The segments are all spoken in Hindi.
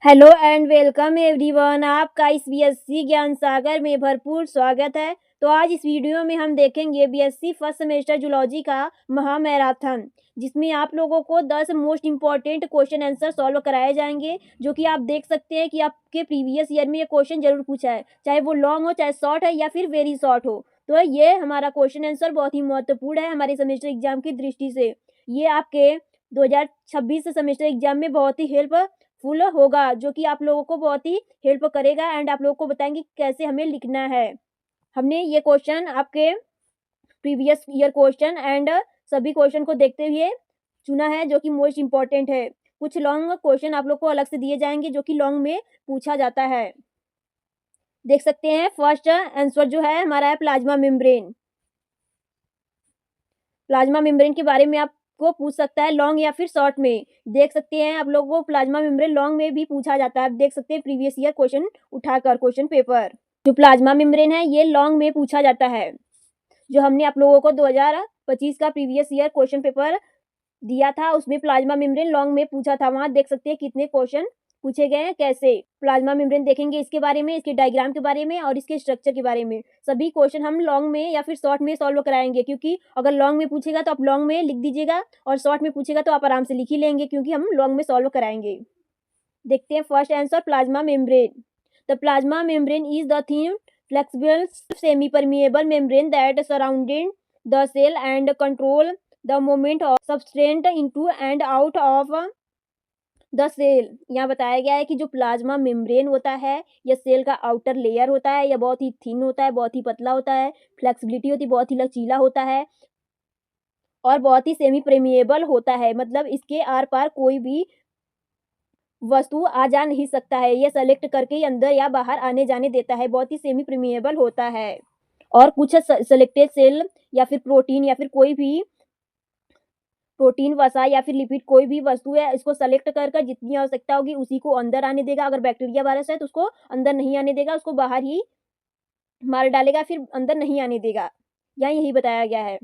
Hello and welcome everyone. आपका इस बीएससी ज्ञान सागर में भरपूर स्वागत है। तो आज इस वीडियो में हम देखेंगे बीएससी फर्स्ट सेमेस्टर जूलॉजी का महामैराथन, जिसमें आप लोगों को 10 most important question answer solve कराए जाएंगे, जो कि आप देख सकते हैं कि आपके प्रीवियस ईयर में ये क्वेश्चन जरूर पूछा है, चाहे वो लॉन्ग हो, चाहे शॉर्ट है या फिर वेरी शॉर्ट हो। तो ये हमारा क्वेश्चन आंसर बहुत ही महत्वपूर्ण है हमारे सेमेस्टर एग्जाम की दृष्टि से। ये आपके 2026 सेमेस्टर एग्जाम में बहुत ही हेल्प फुल होगा, जो कि आप लोगों को बहुत ही हेल्प करेगा एंड आप लोगों को बताएंगे कैसे हमें लिखना है। हमने ये क्वेश्चन आपके प्रीवियस ईयर क्वेश्चन एंड सभी क्वेश्चन को देखते हुए चुना है, जो कि मोस्ट इम्पॉर्टेंट है। कुछ लॉन्ग क्वेश्चन आप लोग को अलग से दिए जाएंगे, जो कि लॉन्ग में पूछा जाता है। देख सकते हैं फर्स्ट आंसर जो है हमारा है प्लाज्मा मेम्ब्रेन। प्लाज्मा मेम्ब्रेन के बारे में आपको पूछ सकता है लॉन्ग या फिर शॉर्ट में। देख सकते हैं आप लोगों को प्लाज्मा मेम्ब्रेन लॉन्ग में भी पूछा जाता है। आप देख सकते हैं प्रीवियस ईयर क्वेश्चन उठाकर क्वेश्चन पेपर। जो प्लाज्मा मेम्ब्रेन है ये लॉन्ग में पूछा जाता है। जो हमने आप लोगों को 2025 का प्रीवियस ईयर क्वेश्चन पेपर दिया था, उसमें प्लाज्मा मेम्ब्रेन लॉन्ग में पूछा था। वहां देख सकते हैं कितने क्वेश्चन पूछे गए हैं, कैसे प्लाज्मा मेम्ब्रेन देखेंगे, इसके बारे में, इसके डायग्राम के बारे में और इसके स्ट्रक्चर के बारे में। सभी क्वेश्चन हम लॉन्ग में या फिर शॉर्ट में सॉल्व कराएंगे, क्योंकि अगर लॉन्ग में पूछेगा तो आप लॉन्ग में लिख दीजिएगा और शॉर्ट में पूछेगा तो आप आराम से लिख ही लेंगे, क्योंकि हम लॉन्ग में सॉल्व कराएंगे। देखते हैं first answer plasma membrane. The plasma membrane is the thin flexible semi permeable membrane that surrounded the cell and control the movement of substance into and out of the cell. यहाँ बताया गया है कि जो प्लाज्मा मेम्ब्रेन होता है यह सेल का आउटर लेयर होता है। यह बहुत ही थिन होता है, बहुत ही पतला होता है, फ्लेक्सिबिलिटी होती है, बहुत ही लचीला होता है और बहुत ही सेमी प्रेमिएबल होता है। मतलब इसके आर पार कोई भी वस्तु आ जा नहीं सकता है। यह सेलेक्ट करके अंदर या बाहर आने जाने देता है। बहुत ही सेमी प्रेमिएबल होता है। और कुछ सेलेक्टेड सेल या फिर प्रोटीन या फिर कोई भी प्रोटीन, वसा या फिर लिपिड कोई भी वस्तु है, इसको सेलेक्ट कर जितनी आवश्यकता होगी उसी को अंदर आने देगा। अगर बैक्टीरिया वायरस है तो उसको अंदर नहीं आने देगा, उसको बाहर ही मार डालेगा, फिर अंदर नहीं आने देगा। यहाँ यही बताया गया है।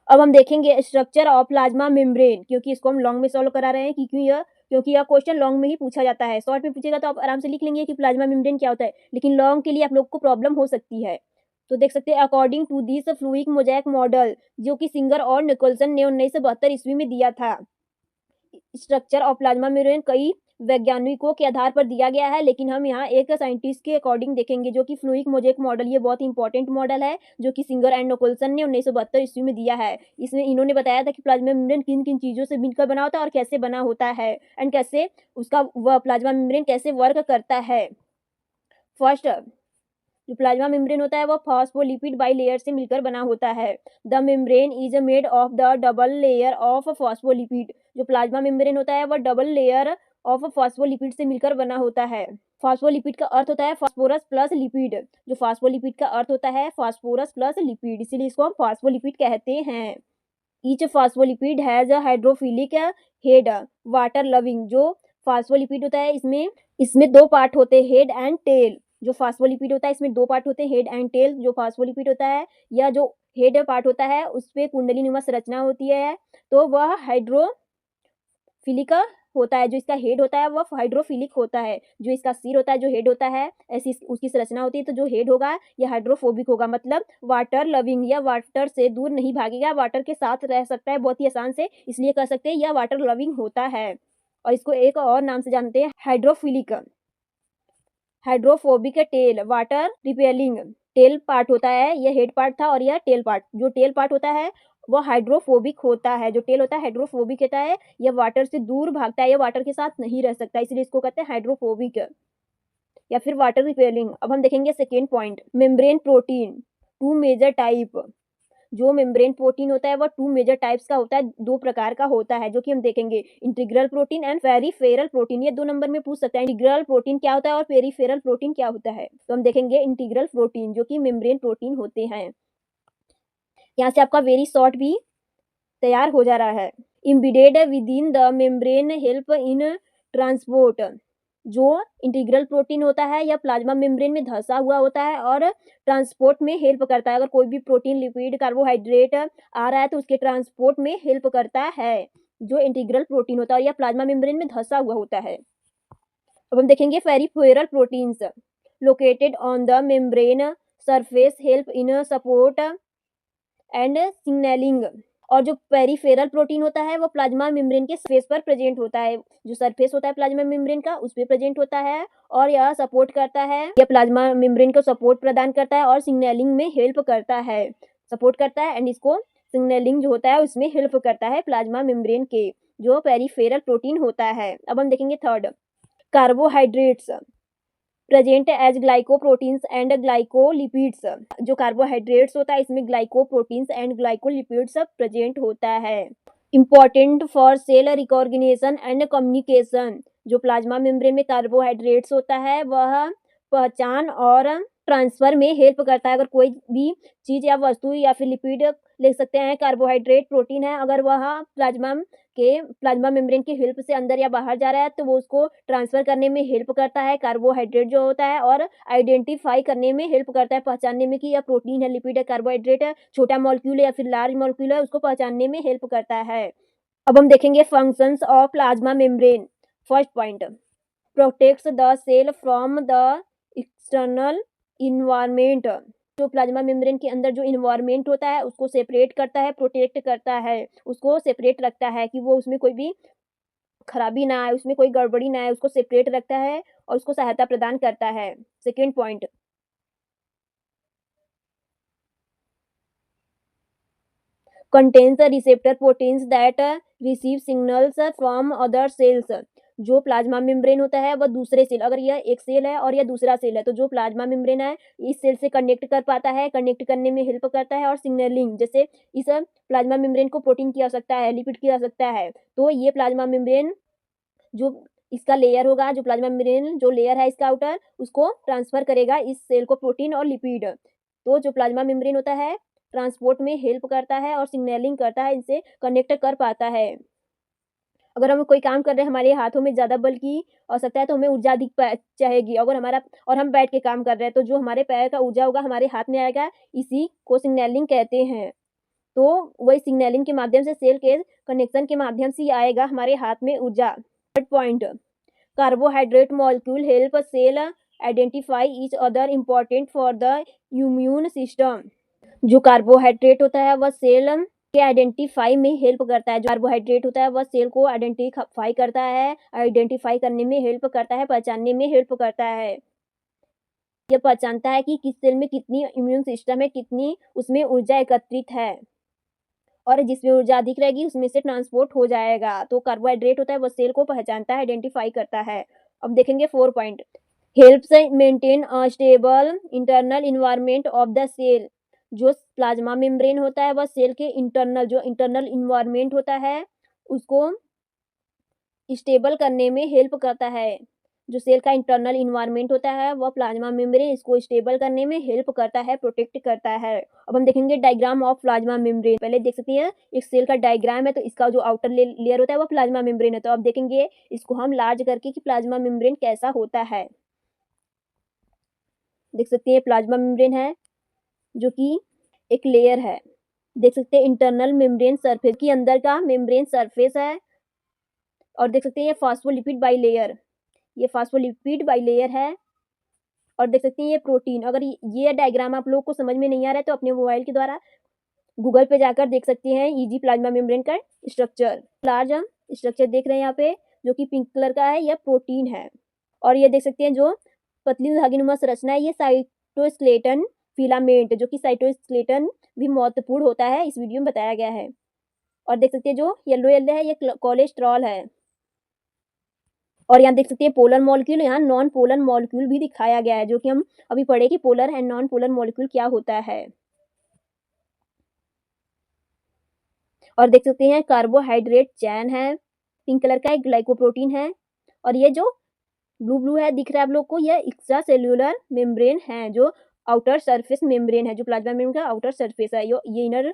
अब हम देखेंगे स्ट्रक्चर ऑफ प्लाज्मा मेम्ब्रेन, क्योंकि इसको हम लॉन्ग में सॉल्व करा रहे हैं, क्योंकि यह क्वेश्चन लॉन्ग में ही पूछा जाता है। शॉर्ट में पूछेगा तो आप आराम से लिख लेंगे कि प्लाज्मा मेम्ब्रेन क्या होता है, लेकिन लॉन्ग के लिए आप लोग को प्रॉब्लम हो सकती है। तो देख सकते हैं according to this fluid mosaic model, जो कि सिंगर और निकोलसन ने 1972 ईस्वी में दिया था। स्ट्रक्चर ऑफ प्लाज्मा मेम्ब्रेन कई वैज्ञानिकों के आधार पर दिया गया है, लेकिन हम यहाँ एक साइंटिस्ट के अकॉर्डिंग देखेंगे, जो कि फ्लूइक मोजैक मॉडल। ये बहुत इंपॉर्टेंट मॉडल है, जो कि सिंगर एंड निकोलसन ने 1972 ईस्वी में दिया है। इसमें इन्होंने बताया था कि प्लाज्मा मेम्ब्रेन किन किन चीज़ों से मिलकर बना होता है और कैसे बना होता है, एंड कैसे उसका वह प्लाज्मा मेम्ब्रेन कैसे वर्क करता है। फर्स्ट, जो प्लाज्मा मेम्ब्रेन होता है वह फॉस्फोलिपिड बाइलेयर से मिलकर बना होता है। The membrane is made of the double layer of phospholipid. जो प्लाज्मा मेम्ब्रेन होता है वह डबल लेयर ऑफ फॉस्फोलिपिड से मिलकर बना होता है। फॉस्फोलिपिड का अर्थ होता है फॉस्फोरस प्लस लिपिड। जो फॉस्फोलिपिड का अर्थ होता है फॉस्फोरस प्लस लिपिड, इसीलिए इसको हम फॉस्फोलिपिड कहते हैं। Each phospholipid has a hydrophilic head, water loving. जो फॉस्फोलिपिड होता है इसमें दो पार्ट होते हैं, हेड एंड टेल। जो फॉस्फोलिपिड होता है इसमें दो पार्ट होते हैं, हेड एंड टेल। जो फॉस्फोलिपिड होता है या जो हेड पार्ट होता है उस पे कुंडलीनुमा संरचना होती है, तो वह हाइड्रोफिलिक होता है। जो इसका हेड होता है वह हाइड्रोफिलिक होता है। जो इसका सिर होता है, जो हेड होता है, ऐसी उसकी संरचना होती है। तो जो हेड होगा यह हाइड्रोफोबिक होगा, मतलब वाटर लविंग, या वाटर से दूर नहीं भागेगा, वाटर के साथ रह सकता है बहुत ही आसान से, इसलिए कह सकते हैं यह वाटर लविंग होता है। और इसको एक और नाम से जानते हैं hydrophilic. Hydrophobic tell, water repelling. Tail part होता है, यह हेड पार्ट था और यह टेल पार्ट। जो टेल पार्ट होता है वह हाइड्रोफोबिक होता है। जो टेल होता है हाइड्रोफोबिक होता है, यह वाटर से दूर भागता है, यह वाटर के साथ नहीं रह सकता, इसलिए इसको कहते हैं हाइड्रोफोबिक या फिर वाटर रिपेलिंग। अब हम देखेंगे second point, membrane protein two major type. जो मेम्ब्रेन प्रोटीन होता है वह टू मेजर टाइप्स का होता है, दो प्रकार का होता है, जो कि हम देखेंगे integral protein and peripheral protein. ये 2 नंबर में पूछ सकता है इंटीग्रल प्रोटीन क्या होता है और पेरिफेरल प्रोटीन क्या होता है। तो हम देखेंगे इंटीग्रल प्रोटीन, जो कि मेम्ब्रेन प्रोटीन होते हैं। यहाँ से आपका वेरी शॉर्ट भी तैयार हो जा रहा है। Embedded with in the membrane help in transport. जो इंटीग्रल प्रोटीन होता है या प्लाज्मा मेम्ब्रेन में धंसा हुआ होता है और ट्रांसपोर्ट में हेल्प करता है। अगर कोई भी प्रोटीन, लिपिड, कार्बोहाइड्रेट आ रहा है तो उसके ट्रांसपोर्ट में हेल्प करता है, जो इंटीग्रल प्रोटीन होता है, या प्लाज्मा मेम्ब्रेन में धंसा हुआ होता है। अब हम देखेंगे peripheral proteins located on the membrane surface help in support and signalling. और जो पेरिफेरल प्रोटीन होता है वो प्लाज्मा मेम्ब्रेन के सरफेस पर प्रेजेंट होता है, जो सरफेस होता है प्लाज्मा मेम्ब्रेन का उस पे प्रेजेंट होता है और यह सपोर्ट करता है, यह प्लाज्मा मेम्ब्रेन को सपोर्ट प्रदान करता है और सिग्नलिंग में हेल्प करता है, सपोर्ट करता है एंड इसको सिग्नलिंग जो होता है उसमें हेल्प करता है प्लाज्मा मेम्ब्रेन के, जो पेरिफेरल प्रोटीन होता है। अब हम देखेंगे third, carbohydrates present as glycoproteins and glycolipids. जो कार्बोहाइड्रेट्स होता है इसमें ग्लाइकोप्रोटीन्स एंड ग्लाइकोलिपिड्स प्रेजेंट होता है। Important for cell recognition and communication. जो प्लाज्मा मेम्ब्रेन में कार्बोहाइड्रेट्स होता है वह पहचान और ट्रांसफर में हेल्प करता है। अगर कोई भी चीज या वस्तु या फिर लिपिड ले सकते हैं, कार्बोहाइड्रेट प्रोटीन है, अगर वह प्लाज्मा मेम्ब्रेन की हेल्प से अंदर या बाहर जा रहा है तो वो उसको ट्रांसफर करने में हेल्प करता है कार्बोहाइड्रेट जो होता है, और आइडेंटिफाई करने में हेल्प करता है, पहचानने में कि यह प्रोटीन है, लिपिड है, कार्बोहाइड्रेट है, छोटा मॉलिक्यूल है या फिर लार्ज मॉलिक्यूल है, उसको पहचानने में हेल्प करता है। अब हम देखेंगे functions of plasma membrane. First point, protects the cell from the external environment. जो प्लाज्मा मेम्ब्रेन के अंदर जो इन्वायरमेंट होता है उसको सेपरेट करता है, प्रोटेक्ट करता है, उसको सेपरेट रखता है कि वो उसमें कोई भी खराबी ना आए, उसमें कोई गड़बड़ी ना आए, उसको सेपरेट रखता है और उसको सहायता प्रदान करता है। Second point, contains the receptor proteins that receive signals from other cells। जो प्लाज्मा मेम्ब्रेन होता है वह दूसरे सेल, अगर यह एक सेल है और यह दूसरा सेल है तो जो प्लाज्मा मेम्ब्रेन है इस सेल से कनेक्ट कर पाता है, कनेक्ट करने में हेल्प करता है, और सिग्नलिंग, जैसे इस प्लाज्मा मेम्ब्रेन को प्रोटीन की आवश्यकता है, लिपिड की आवश्यकता है, तो ये प्लाज्मा मेम्ब्रेन जो इसका लेयर होगा, जो प्लाज्मा मेम्ब्रेन जो लेयर है इसका आउटर, उसको ट्रांसफर करेगा इस सेल को प्रोटीन और लिपिड। तो जो प्लाज्मा मेम्ब्रेन होता है ट्रांसपोर्ट में हेल्प करता है और सिग्नलिंग करता है, इनसे कनेक्ट कर पाता है। अगर हम कोई काम कर रहे हैं, हमारे हाथों में ज़्यादा बल की आवश्यकता है तो हमें ऊर्जा अधिक चाहेगी, अगर हमारा और हम बैठ के काम कर रहे हैं तो जो हमारे पैर का ऊर्जा होगा हमारे हाथ में आएगा, इसी को सिग्नलिंग कहते हैं। तो वही सिग्नलिंग के माध्यम से सेल के कनेक्शन के माध्यम से आएगा हमारे हाथ में ऊर्जा। Third point, carbohydrate molecule help cell identify each other important for the immune system. जो कार्बोहाइड्रेट होता है वह सेल के आइडेंटिफाई में हेल्प करता है, जो कार्बोहाइड्रेट होता है वह सेल को आइडेंटिफाई करता है, आइडेंटिफाई करने में हेल्प करता है, पहचानने में हेल्प करता है। यह पहचानता है कि किस सेल में कितनी इम्यून सिस्टम है, कितनी उसमें ऊर्जा एकत्रित है, और जिसमें ऊर्जा अधिक रहेगी उसमें से ट्रांसपोर्ट हो जाएगा। तो कार्बोहाइड्रेट होता है वह सेल को पहचानता है, आइडेंटिफाई करता है। अब देखेंगे 4 point, helps maintain a stable internal environment of the cell. जो प्लाज्मा मेम्ब्रेन होता है वह सेल के इंटरनल इन्वायरमेंट होता है उसको स्टेबल करने में हेल्प करता है। जो सेल का इंटरनल इन्वायरमेंट होता है वह प्लाज्मा मेम्ब्रेन इसको स्टेबल करने में हेल्प करता है, प्रोटेक्ट करता है। अब हम देखेंगे डायग्राम ऑफ प्लाज्मा मेम्ब्रेन। पहले देख सकते हैं एक सेल का डायग्राम है, तो इसका जो आउटर लेयर होता है वह प्लाज्मा मेम्ब्रेन है। तो अब देखेंगे इसको हम लार्ज करके कि प्लाज्मा मेम्ब्रेन कैसा होता है। देख सकते हैं प्लाज्मा मेम्ब्रेन है जो कि एक लेयर है, देख सकते हैं इंटरनल मेम्ब्रेन सरफेस की अंदर का मेम्ब्रेन सरफेस है, और देख सकते हैं ये फास्फोलिपिड बाइलेयर, ये फास्फोलिपिड बाइलेयर है, और देख सकते हैं ये प्रोटीन। अगर ये डायग्राम आप लोग को समझ में नहीं आ रहा है तो अपने मोबाइल के द्वारा गूगल पे जाकर देख सकते हैं ईजी प्लाज्मा मेम्ब्रेन का स्ट्रक्चर। लार्ज हम स्ट्रक्चर देख रहे हैं यहाँ पे जो कि पिंक कलर का है, यह प्रोटीन है। और ये देख सकते हैं जो पतली धागीनुमा संरचना है, ये साइटोस्केलेटन फिलामेंट, जो कि साइटोस्केलेटन भी महत्वपूर्ण होता है, इस वीडियो में बताया गया है। और देख सकते हैं जो येलो येलो है ये कोलेस्ट्रॉल है। और यहाँ देख सकते हैं पोलर मॉलिक्यूल, यहाँ नॉन पोलर मॉलिक्यूल भी दिखाया गया है, जो कि हम अभी पढ़े कि polar and non polar molecule क्या होता है। और देख सकते हैं कार्बोहाइड्रेट चैन है, पिंक कलर का एक ग्लाइकोप्रोटीन है, और ये जो ब्लू ब्लू है दिख रहा है आप लोग को, यह एक्स्ट्रा सेल्यूलर मेम्ब्रेन है, जो आउटर सरफेस मेम्ब्रेन है, जो प्लाज्मा मेम्ब्रेन का आउटर सरफेस है, ये इनर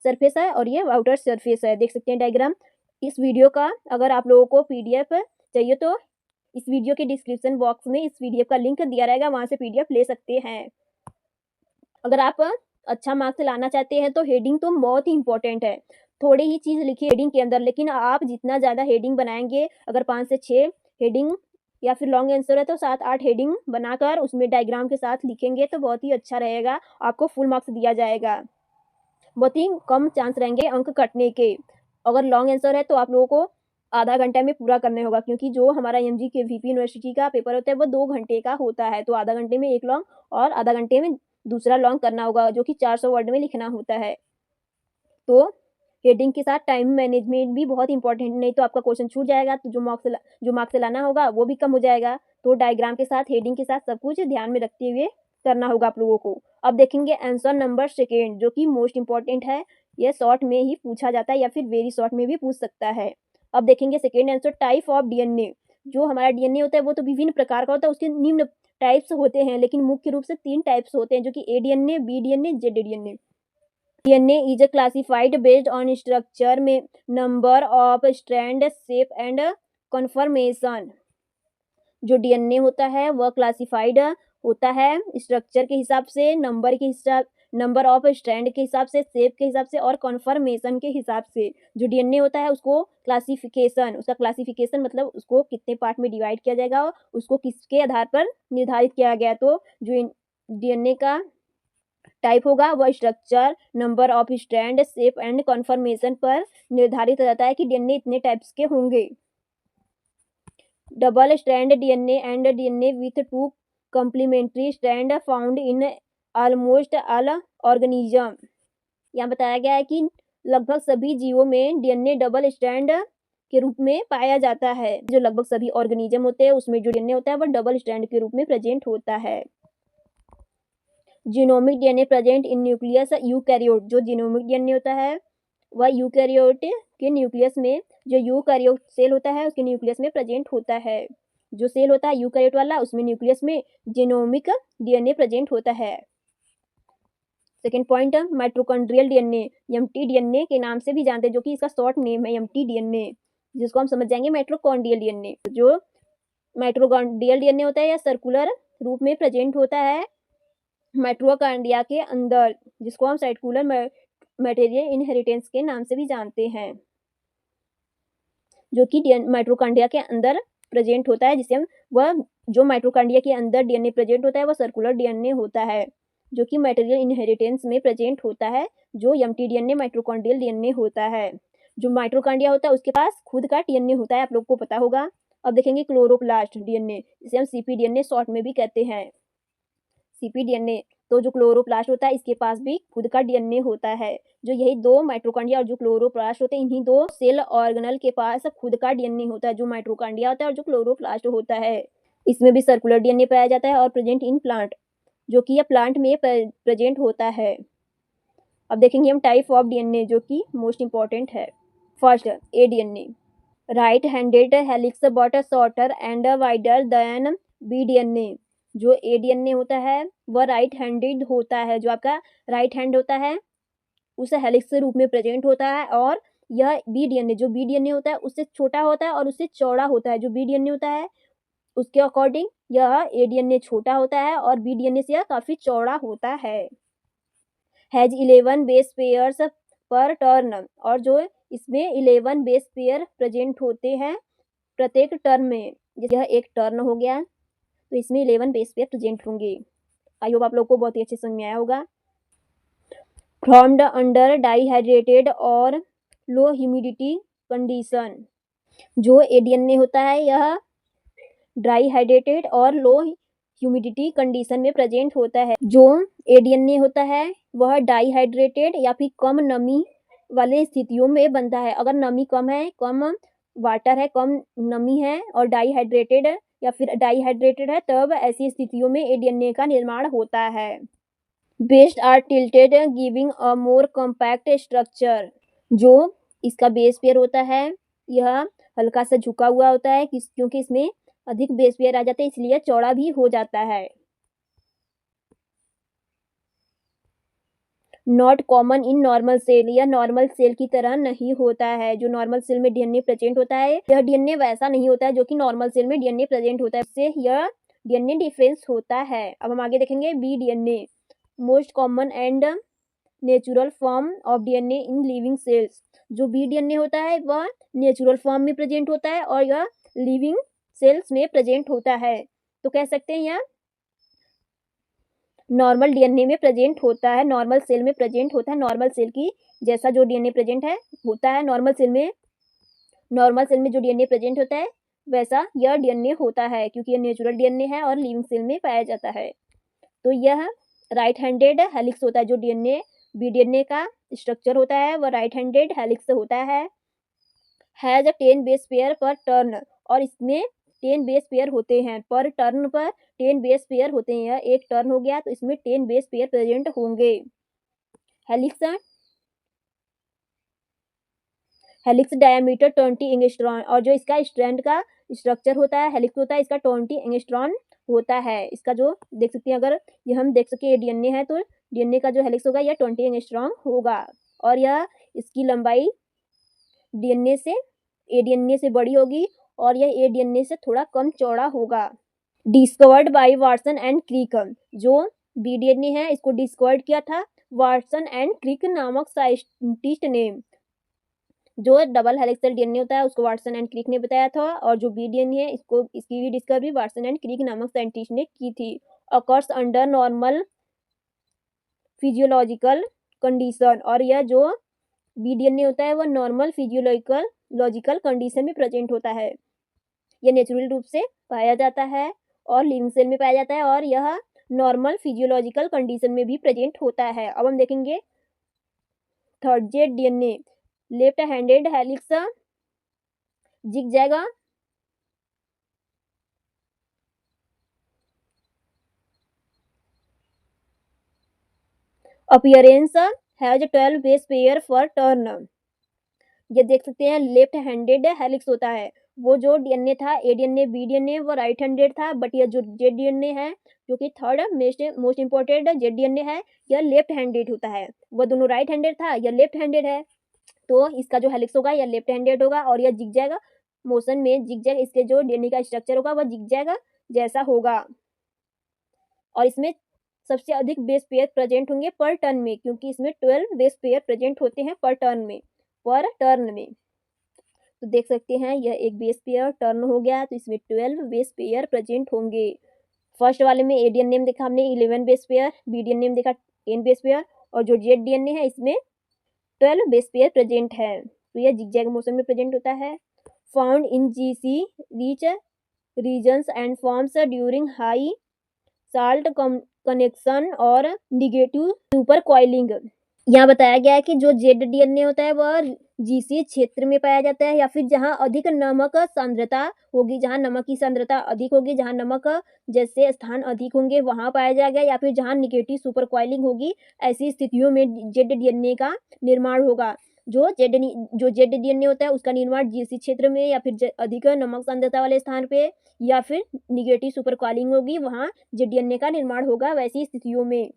सरफेस है और ये आउटर सरफेस है। देख सकते हैं डायग्राम। इस वीडियो का अगर आप लोगों को पीडीएफ चाहिए तो इस वीडियो के डिस्क्रिप्शन बॉक्स में इस पीडीएफ का लिंक दिया रहेगा, वहां से पीडीएफ ले सकते हैं। अगर आप अच्छा मार्क्स लाना चाहते हैं तो हेडिंग तो बहुत ही इंपॉर्टेंट है। थोड़ी ही चीज लिखिए हेडिंग के अंदर, लेकिन आप जितना ज्यादा हेडिंग बनाएंगे, अगर 5 से 6 हेडिंग या फिर लॉन्ग आंसर है तो 7-8 हेडिंग बनाकर उसमें डायग्राम के साथ लिखेंगे तो बहुत ही अच्छा रहेगा, आपको फुल मार्क्स दिया जाएगा। बहुत ही कम चांस रहेंगे अंक कटने के। अगर लॉन्ग आंसर है तो आप लोगों को आधा घंटा में पूरा करने होगा, क्योंकि जो हमारा एमजी के वीपी यूनिवर्सिटी का पेपर होता है वो 2 घंटे का होता है, तो आधा घंटे में एक लॉन्ग और आधा घंटे में दूसरा लॉन्ग करना होगा, जो कि 400 वर्ड में लिखना होता है। तो हेडिंग के साथ टाइम मैनेजमेंट भी बहुत इंपॉर्टेंट, नहीं तो आपका क्वेश्चन छूट जाएगा, तो जो मार्क्स लाना होगा वो भी कम हो जाएगा। तो डायग्राम के साथ, हेडिंग के साथ सब कुछ ध्यान में रखते हुए करना होगा आप लोगों को। अब देखेंगे आंसर नंबर सेकेंड, जो कि मोस्ट इंपॉर्टेंट है, यह शॉर्ट में ही पूछा जाता है या फिर वेरी शॉर्ट में भी पूछ सकता है। अब देखेंगे second answer, type of DNA. जो हमारा डीएनए होता है वो तो विभिन्न प्रकार का होता है, उसके निम्न टाइप्स होते हैं, लेकिन मुख्य रूप से 3 टाइप्स होते हैं, जो कि A DNA, B DNA, Z DNA. DNA is classified based on structure में number of strand, shape and conformation। जो DNA होता है वह क्लासिफाइड होता है स्ट्रक्चर के हिसाब से, नंबर ऑफ स्ट्रैंड के हिसाब से, शेप के हिसाब से और कॉन्फर्मेशन के हिसाब से। जो डीएनए होता है उसको उसका क्लासिफिकेशन मतलब उसको कितने पार्ट में डिवाइड किया जाएगा, उसको किसके आधार पर निर्धारित किया गया। तो जो डीएनए का टाइप होगा वह structure, number of strand, shape and conformation पर निर्धारित रहता है कि डीएनए इतने टाइप्स के होंगे। Double strand DNA and DNA with 2 complementary strand found in almost all organism. यहाँ बताया गया है कि लगभग सभी जीवों में डीएनए डबल स्ट्रैंड के रूप में पाया जाता है। जो लगभग सभी ऑर्गेनिज्म होते हैं उसमें जो डीएनए होता है वह डबल स्ट्रैंड के रूप में प्रेजेंट होता है। Genomic DNA present in nucleus eukaryote. जो जीनोमिक डीएनए होता है वह यूकैरियोट के न्यूक्लियस में, जो यूकैरियोट सेल होता है उसके न्यूक्लियस में प्रेजेंट होता है। जो सेल होता है यूकैरियोट वाला उसमें न्यूक्लियस में जीनोमिक डीएनए प्रेजेंट होता है। Second point, mitochondrial DNA, MT DNA के नाम से भी जानते हैं, जो कि इसका शॉर्ट नेम है एमटी डीएनए, जिसको हम समझ जाएंगे माइटोकॉन्ड्रियल डीएनए। जो माइटोकॉन्ड्रियल डीएनए होता है यह सर्कुलर रूप में प्रेजेंट होता है माइटोकॉन्ड्रिया के अंदर, जिसको हम साइटोकुलर मटेरियल इनहेरिटेंस के नाम से भी जानते हैं, जो कि माइटोकॉन्ड्रिया के अंदर प्रेजेंट होता है, जिसे हम वह जो माइटोकॉन्ड्रिया के अंदर डीएनए प्रेजेंट होता है वह सर्कुलर डीएनए होता है, जो कि मटेरियल इनहेरिटेंस में प्रेजेंट होता है। जो एमटी डीएनए माइटोकॉन्ड्रियल डीएनए होता है। जो माइटोकॉन्ड्रिया होता है उसके पास खुद का डीएनए होता है, आप लोग को पता होगा। अब देखेंगे क्लोरोप्लास्ट डीएनए, जिसे हम सीपी डीएनए शॉर्ट में भी कहते हैं, सीपी डीएनए। तो जो क्लोरोप्लास्ट होता है इसके पास भी खुद का डीएनए होता है। जो यही दो माइटोकॉन्ड्रिया और जो क्लोरोप्लास्ट होते हैं, इन्हीं दो सेल ऑर्गेनल के पास खुद का डीएनए होता है, जो माइटोकॉन्ड्रिया होता है और जो क्लोरोप्लास्ट होता है। इसमें भी सर्कुलर डीएनए पाया जाता है और प्रेजेंट इन प्लांट, जो कि यह प्लांट में प्रेजेंट होता है। अब देखेंगे हम टाइप ऑफ डीएनए, जो कि मोस्ट इंपॉर्टेंट है। First, A DNA, right handed helix but shorter and wider than B DNA. जो ए डीएनए होता है वह राइट हैंडेड होता है, जो आपका राइट हैंड होता है उस हेलिक्स के रूप में प्रेजेंट होता है। और यह बी डीएनए, जो बी डीएनए होता है उससे छोटा होता है और उससे चौड़ा होता है। जो बी डीएनए होता है उसके अकॉर्डिंग यह ए डीएनए छोटा होता है और बी डीएनए से यह काफी चौड़ा होता है। हैज 11 बेस पेयर्स पर टर्न, और जो इसमें 11 बेस पेयर प्रेजेंट होते हैं प्रत्येक टर्न में। यह एक टर्न हो गया तो इसमें 11 बेस पेयर प्रेजेंट होंगे। आई होप आप लोग को बहुत ही अच्छे समझ में आया होगा। फॉर्म्ड अंडर डाइहाइड्रेटेड और लो ह्यूमिडिटी कंडीशन। जो ए डीएनए होता है यह ड्राई हाइड्रेटेड और लो ह्यूमिडिटी कंडीशन में प्रेजेंट होता है। जो ए डीएनए होता है वह डाइहाइड्रेटेड या फिर कम नमी वाले स्थितियों में बनता है। अगर नमी कम है, कम वाटर है, कम नमी है और डाइहाइड्रेटेड या फिर डाइहाइड्रेटेड है, तब ऐसी स्थितियों में ए डीएनए का निर्माण होता है। Base are tilted giving a more compact structure. जो इसका बेस पेयर होता है यह हल्का सा झुका हुआ होता है, क्योंकि इसमें अधिक बेस पेयर आ जाते हैं, इसलिए चौड़ा भी हो जाता है। Not common in normal cell, यह नॉर्मल सेल की तरह नहीं होता है। जो नॉर्मल सेल में डीएनए प्रेजेंट होता है यह डीएनए वैसा नहीं होता है जो कि नॉर्मल सेल में डीएनए प्रेजेंट होता है, इससे यह डीएनए डिफरेंस होता है। अब हम आगे देखेंगे B DNA, most common and natural form of DNA in living cells. जो बी डीएनए होता है वह नेचुरल फॉर्म में प्रेजेंट होता है और यह लिविंग सेल्स में प्रेजेंट होता है। तो कह सकते हैं यहाँ नॉर्मल डीएनए में प्रेजेंट होता है, नॉर्मल सेल में प्रेजेंट होता है, नॉर्मल सेल की जैसा जो डीएनए प्रेजेंट है होता है नॉर्मल सेल में जो डीएनए प्रेजेंट होता है वैसा यह डीएनए होता है, क्योंकि यह नेचुरल डीएनए है और लिविंग सेल में पाया जाता है। तो यह राइट हैंडेड हेलिक्स होता है। जो डीएनए बीडीएनए का स्ट्रक्चर होता है वह राइट हैंडेड हेलिक्स होता है। हैज 10 बेस पेयर पर टर्न, और इसमें 10 बेस पेयर होते हैं, पर टर्न पर 10 बेस पेयर होते हैं। यह एक टर्न हो गया तो इसमें 10 बेस पेयर प्रेजेंट होंगे। हेलिक्स डायमीटर 20 एंगस्ट्रॉन, और जो इसका स्ट्रैंड का स्ट्रक्चर होता है हेलिक्स होता है इसका 20 एंगस्ट्रॉन होता है। इसका जो देख सकते हैं, अगर ये हम देख सके ये डीएनए है तो डीएनए का जो हेलिक्स होगा यह 20 एंगस्ट्रॉन होगा, और यह इसकी लंबाई डीएनए से एडीएनए से बड़ी होगी और यह एडीएनए से थोड़ा कम चौड़ा होगा। Discovered by Watson and Crick, जो बीडीएनए है इसको डिस्कवर्ड किया था वाटसन एंड क्रिक नामक साइंटिस्ट ने। जो डबल हेलिक्सल डीएनए होता है उसको वाटसन एंड क्रिक ने बताया था, और जो बीडीएनए है इसकी भी डिस्कवरी वाटसन एंड क्रिक नामक साइंटिस्ट ने की थी। Occurs under normal physiological condition, और यह जो बीडीएनए होता है वह नॉर्मल फिजियोलॉजिकल कंडीशन में प्रेजेंट होता है। यह नेचुरल रूप से पाया जाता है और लिविंग सेल में पाया जाता है, और यह नॉर्मल फिजियोलॉजिकल कंडीशन में भी प्रेजेंट होता है। अब हम देखेंगे third Z DNA, left handed helix zigzag appearance has 12 base pair for turn. ये देख सकते हैं लेफ्ट हैंडेड हेलिक्स होता है। वो जो डीएनए था एडीएनए बीडीएनए वो राइट हैंडेड था, बट यह जो जेड डीएनए है जो कि third most important Z DNA है यह लेफ्ट हैंडेड होता है। वह दोनों राइट हैंडेड था, यह लेफ्ट हैंडेड है, तो इसका जो हेलिक्स होगा यह लेफ्ट हैंडेड होगा, और यह जिगजैग मोशन में जिगजैग इसके जो डीएनए का स्ट्रक्चर होगा वह जिगजैग जैसा होगा, और इसमें सबसे अधिक बेस पेयर प्रेजेंट होंगे पर टर्न में, क्योंकि इसमें 12 बेस पेयर प्रेजेंट होते हैं पर टर्न में। तो देख सकते हैं यह एक बेस पेयर टर्न हो गया तो इसमें 12 बेस पेयर प्रेजेंट होंगे। फर्स्ट वाले में एडीएन नेम देखा हमने 11 बेस पेयर, बीडीएन नेम देखा 10 बेस पेयर, और जो जेड डीएनए है इसमें 12 बेस पेयर प्रेजेंट है। तो यह जिगजैग मोशन में प्रेजेंट होता है। Found in GC rich regions and forms during high salt connection और निगेटिव सुपर कॉइलिंग। यहाँ बताया गया है कि जो जेड डीएनए होता है वह जीसी क्षेत्र में पाया जाता है, या फिर जहाँ अधिक नमक सांद्रता होगी, जहाँ नमक की सांद्रता अधिक होगी, जहाँ नमक जैसे स्थान अधिक होंगे वहाँ पाया जाएगा, या फिर जहाँ निगेटिव सुपर कॉइलिंग होगी ऐसी स्थितियों में जेड डीएनए का निर्माण होगा। जो जेड डीएनए होता है उसका निर्माण जीसी क्षेत्र में या फिर अधिक नमक सांद्रता वाले स्थान पे या फिर निगेटिव सुपर कॉइलिंग होगी वहाँ जेड डीएनए का निर्माण होगा। वैसी स्थितियों में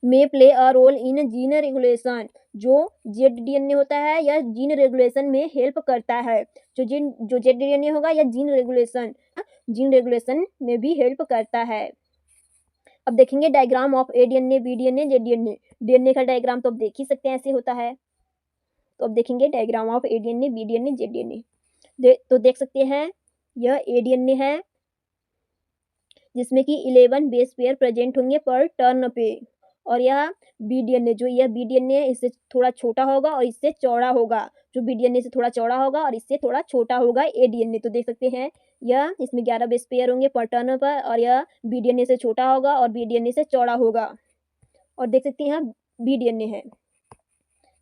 may play a role in gene regulation, जो जेड डीएनए होता है यह जीन रेगुलेशन में हेल्प करता है। जो जेड डीएनए होगा यह जीन रेगुलेशन में भी हेल्प करता है। अब देखेंगे diagram of A DNA B DNA Z DNA. DNA का डायग्राम तो आप देख ही सकते हैं ऐसे होता है। तो अब देखेंगे diagram of A DNA B DNA Z DNA. तो देख सकते हैं यह एडीएनए है जिसमें कि 11 बेस पेयर प्रेजेंट होंगे पर टर्न पे, और यह बीडीएनए जो यह बीडीएनए इससे थोड़ा छोटा होगा और इससे चौड़ा होगा। जो बीडीएनए से थोड़ा चौड़ा होगा और इससे थोड़ा छोटा होगा एडीएनए। तो देख सकते हैं यह इसमें 11 बेस पेयर होंगे पर टर्न पर, और यह बीडीएनए से छोटा होगा और बीडीएनए से चौड़ा होगा। और देख सकते हैं बीडीएनए है,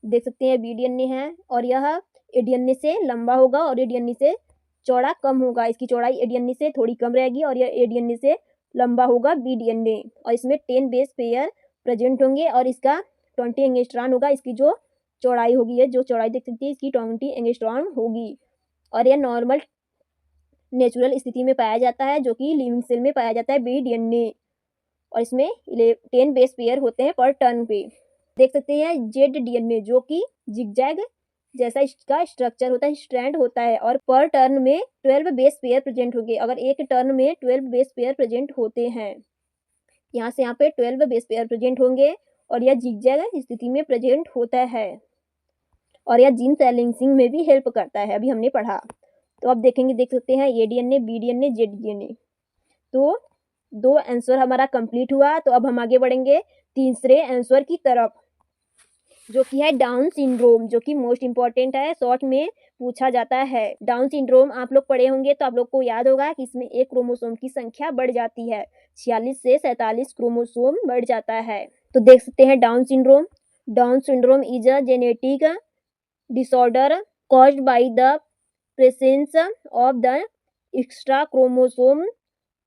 देख सकते हैं बीडीएनए है, और यह एडीएनए से लंबा होगा और एडीएनए से चौड़ा कम होगा। इसकी चौड़ाई एडीएनए से थोड़ी कम रहेगी और यह एडीएनए से लंबा होगा बीडीएनए, और इसमें 10 बेस पेयर प्रेजेंट होंगे और इसका 20 एंगस्ट्रॉन होगा। इसकी जो चौड़ाई होगी है, जो चौड़ाई देख सकते हैं इसकी 20 एंगस्ट्रॉन होगी, और यह नॉर्मल नेचुरल स्थिति में पाया जाता है जो कि लिविंग सेल में पाया जाता है बीडीएनए, और इसमें 10 बेस पेयर होते हैं पर टर्न पे। देख सकते हैं जेड डीएनए जो कि जिगजैग जैसा इसका स्ट्रक्चर होता है, स्ट्रैंड होता है, और पर टर्न में 12 बेस पेयर प्रेजेंट होंगे। अगर एक टर्न में 12 बेस पेयर प्रेजेंट होते हैं, यहाँ से यहाँ पे 12 बेस पेयर प्रेजेंट होंगे, और यह जिगजैग स्थिति में प्रेजेंट होता है, और यह जीन साइलेंसिंग में भी हेल्प करता है, अभी हमने पढ़ा। तो आप देख सकते हैं A DNA, B DNA, Z DNA. तो 2 आंसर हमारा कंप्लीट हुआ। तो अब हम आगे बढ़ेंगे तीसरे आंसर की तरफ, जो कि है डाउन सिंड्रोम, जो कि मोस्ट इंपॉर्टेंट है, शॉर्ट में पूछा जाता है। डाउन सिंड्रोम आप लोग पढ़े होंगे तो आप लोग को याद होगा कि इसमें एक क्रोमोसोम की संख्या बढ़ जाती है, 46 से 47 क्रोमोसोम बढ़ जाता है। तो देख सकते हैं down syndrome. Down syndrome is a genetic disorder caused by the presence of the extra chromosome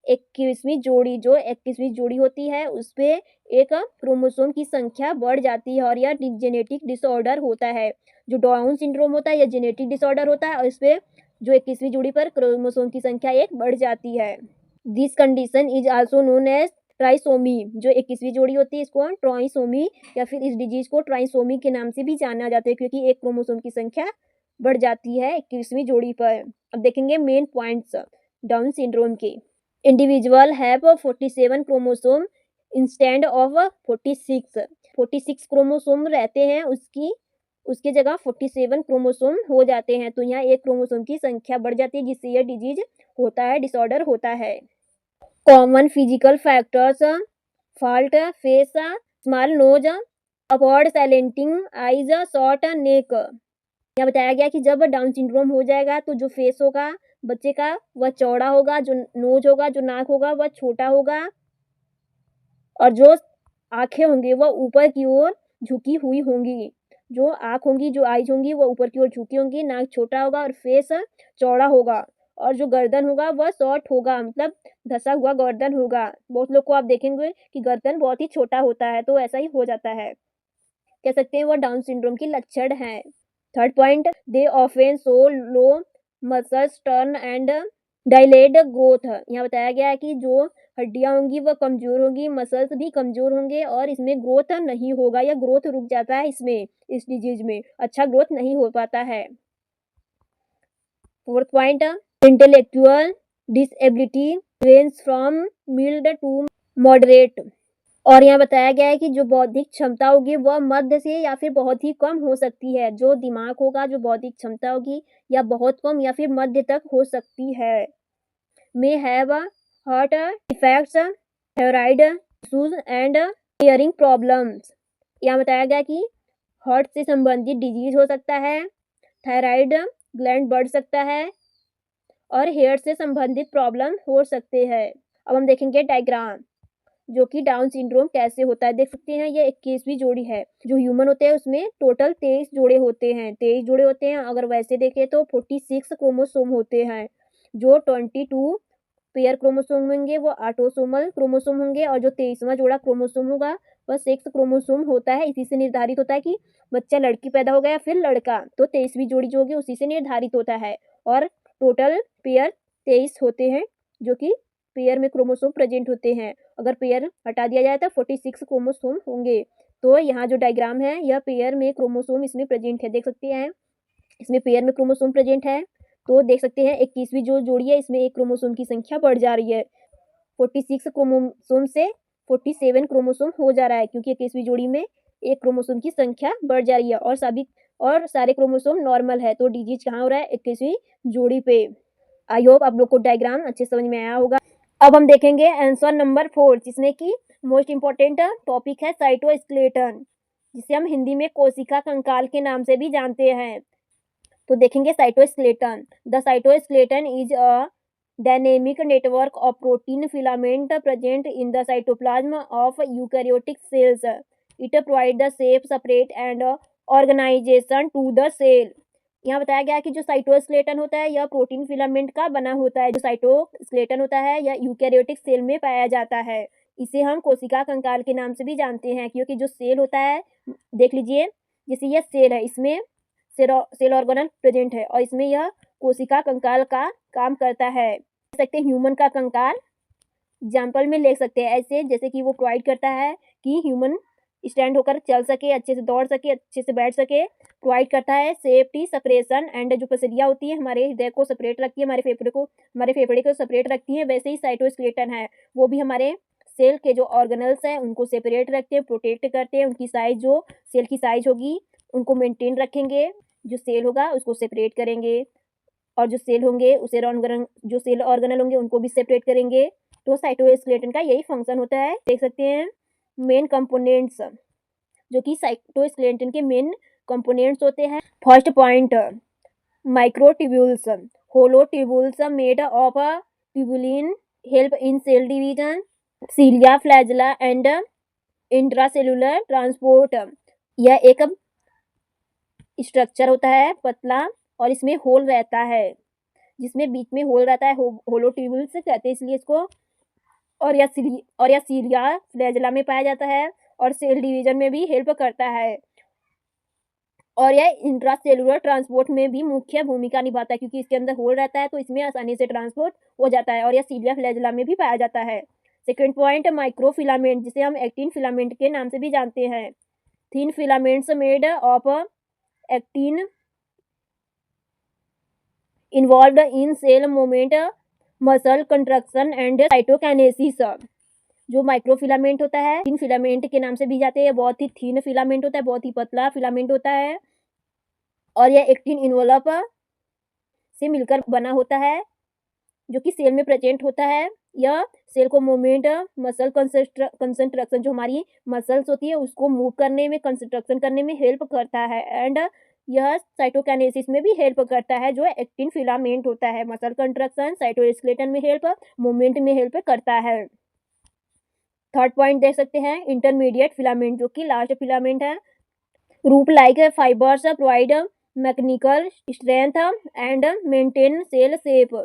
21वीं जोड़ी, जो 21वीं जोड़ी होती है उस पे एक क्रोमोसोम की संख्या बढ़ जाती है और यह जेनेटिक डिसऑर्डर होता है। जो डाउन सिंड्रोम होता है यह जेनेटिक डिसऑर्डर होता है और इस पे जो 21वीं जोड़ी पर क्रोमोसोम की संख्या एक बढ़ जाती है। This condition is also known as trisomy. जो 21वीं जोड़ी होती है इसको ट्राइसोमी या फिर इस डिजीज को ट्राइसोमी के नाम से भी जाना जाता है, क्योंकि एक क्रोमोसोम की संख्या बढ़ जाती है 21वीं जोड़ी पर। अब देखेंगे मेन पॉइंट्स डाउन सिंड्रोम के। Individual have 47 chromosome instead of 46 chromosome रहते हैं, उसके जगह 47 क्रोमोसोम हो जाते हैं। तो यहाँ एक क्रोमोसोम की संख्या बढ़ जाती है जिससे यह डिजीज होता है, डिसऑर्डर होता है। Common physical factors flat face, small nose, upward slanting eyes, short neck. यहाँ बताया गया कि जब डाउन सिंड्रोम हो जाएगा तो जो फेस होगा बच्चे का वह चौड़ा होगा, जो नोज होगा, जो नाक होगा वह छोटा होगा और जो आंखें होंगी वह ऊपर की ओर झुकी हुई होंगी। जो आंख होंगी, जो आईज होंगी वह ऊपर की ओर झुकी होंगी, नाक छोटा होगा और फेस चौड़ा होगा और जो गर्दन होगा वह शॉर्ट होगा, मतलब धसा हुआ गर्दन होगा। बहुत लोग को आप देखेंगे कि गर्दन बहुत ही छोटा होता है, तो ऐसा ही हो जाता है, कह सकते हैं वह डाउन सिंड्रोम की लक्षण है। Third point, they often so low muscles turn and dilate growth. यहाँ बताया गया है कि जो हड्डियां होंगी वह कमजोर होंगी, मसल्स भी कमजोर होंगे और इसमें ग्रोथ नहीं होगा या ग्रोथ रुक जाता है, इसमें इस डिजीज में अच्छा ग्रोथ नहीं हो पाता है। Fourth point, intellectual disability range from mild to moderate. और यहाँ बताया गया है कि जो बौद्धिक क्षमता होगी वह मध्य से या फिर बहुत ही कम हो सकती है। जो दिमाग होगा, जो बौद्धिक क्षमता होगी या बहुत कम या फिर मध्य तक हो सकती है। May have heart defects, thyroid issues and hearing problems. यहाँ बताया गया कि हार्ट से संबंधित डिजीज हो सकता है, थायराइड ग्लैंड बढ़ सकता है और हेयर से संबंधित प्रॉब्लम हो सकते हैं। अब हम देखेंगे डायग्राम, जो कि डाउन सिंड्रोम कैसे होता है। देख सकते हैं ये 21वीं जोड़ी है। जो ह्यूमन होते हैं उसमें टोटल 23 जोड़े होते हैं, 23 जोड़े होते हैं। अगर वैसे देखें तो 46 क्रोमोसोम होते हैं। जो 22 पेयर क्रोमोसोम होंगे वो ऑटोसोमल क्रोमोसोम होंगे और जो 23वां जोड़ा क्रोमोसोम होगा वह सेक्स क्रोमोसोम होता है। इसी से निर्धारित होता है कि बच्चा लड़की पैदा होगा या फिर लड़का। तो 23वीं जोड़ी जो होगी उसी से निर्धारित होता है और टोटल पेयर 23 होते हैं, जो कि पेयर में क्रोमोसोम प्रेजेंट होते हैं। अगर पेयर हटा दिया जाए तो 46 क्रोमोसोम होंगे। तो यहाँ जो डायग्राम है यह पेयर में क्रोमोसोम इसमें प्रेजेंट है, देख सकते हैं इसमें पेयर में क्रोमोसोम प्रेजेंट है। तो देख सकते हैं 21वीं जो जोड़ी है इसमें एक क्रोमोसोम की संख्या बढ़ जा रही है, 46 क्रोमोसोम से 47 क्रोमोसोम हो जा रहा है, क्योंकि 21वीं जोड़ी में एक क्रोमोसोम की संख्या बढ़ जा रही है और सारे क्रोमोसोम नॉर्मल है। तो डिजीज कहाँ हो रहा है, 21वीं जोड़ी पे। आई होप आप लोग को डायग्राम अच्छे समझ में आया होगा। अब हम देखेंगे आंसर नंबर 4, जिसमें कि मोस्ट इंपॉर्टेंट टॉपिक है साइटोस्केलेटन, जिसे हम हिंदी में कोशिका कंकाल के नाम से भी जानते हैं। तो देखेंगे cytoskeleton. The cytoskeleton is a dynamic network of protein filament present in the cytoplasm of eukaryotic cells. It provide the shape, separate and organisation to the cell. यहाँ बताया गया है कि जो साइटोस्केलेटन होता है यह प्रोटीन फिलामेंट का बना होता है। जो साइटोस्केलेटन होता है यह यूकैरियोटिक सेल में पाया जाता है। इसे हम कोशिका कंकाल के नाम से भी जानते हैं, क्योंकि जो सेल होता है, देख लीजिए जैसे यह सेल है, इसमें सेल ऑर्गेनल प्रेजेंट है और इसमें यह कोशिका कंकाल का काम करता है। देख सकते हैं ह्यूमन का कंकाल एग्जाम्पल में ले सकते हैं ऐसे, जैसे कि वो प्रोवाइड करता है कि ह्यूमन स्टैंड होकर चल सके, अच्छे से दौड़ सके, अच्छे से बैठ सके। प्रोवाइड करता है सेफ्टी, सेपरेशन एंड जो पसलियाँ होती है हमारे हृदय को सेपरेट रखती है, हमारे फेफड़े को सेपरेट रखती है। वैसे ही साइटोस्केलेटन है, वो भी हमारे सेल के जो ऑर्गेनल्स हैं उनको सेपरेट रखते हैं, प्रोटेक्ट करते हैं। उनकी साइज, जो सेल की साइज होगी उनको मेंटेन रखेंगे, जो सेल होगा उसको सेपरेट करेंगे। और जो सेल होंगे उसे जो सेल ऑर्गेनल होंगे उनको भी सेपरेट करेंगे। तो साइटोस्केलेटन का यही फंक्शन होता है। देख सकते हैं मेन कंपोनेंट्स जो कि साइटोस्केलेटन के मेन कंपोनेंट्स होते हैं। First point, microtubules. Hollow tubules made of tubulin help in cell division, cilia, flagella and intracellular transport. यह एक स्ट्रक्चर होता है पतला और इसमें होल रहता है, जिसमें बीच में होल रहता है, होलो ट्यूब्यूल्स कहते हैं इसलिए इसको। और यह सीलिया फ्लैजेला में पाया जाता है और सेल डिवीजन में भी हेल्प करता है। और यह इंट्रासेलुलर ट्रांसपोर्ट में भी मुख्य भूमिका निभाता है, क्योंकि इसके अंदर होल रहता है तो इसमें आसानी से ट्रांसपोर्ट हो जाता है। और यह सीलिया फ्लैजेला में भी पाया जाता है। सेकेंड पॉइंट, माइक्रोफिलामेंट, जिसे हम एक्टिन फिलामेंट के नाम से भी जानते हैं। Thin filaments made of actin involved in cell movement, muscle contraction and cytokinesis. जो माइक्रोफिलामेंट होता है, थिन फिलामेंट के नाम से भी जाते हैं, बहुत ही थिन फिलामेंट होता है, बहुत ही पतला फिलामेंट होता है और यह एक्टिन इन्वॉल्व से मिलकर बना होता है, जो कि सेल में प्रेजेंट होता है। यह सेल को मूवमेंट, मसल कंसंट्रक्शन, जो हमारी मसल्स होती है उसको मूव करने में, कंसंट्रक्शन करने में हेल्प करता है। एंड यह साइटोकाइनेसिस में भी हेल्प करता है, जो एक्टिन फिलामेंट होता है। मसल कंट्रक्शन, साइटोस्केलेटन में हेल्प, मूवमेंट में हेल्प करता है। थर्ड पॉइंट देख सकते हैं, इंटरमीडिएट फिलामेंट, जो कि लास्ट फिलामेंट है। Rope like fibres provide mechanical strength and maintain cell shape.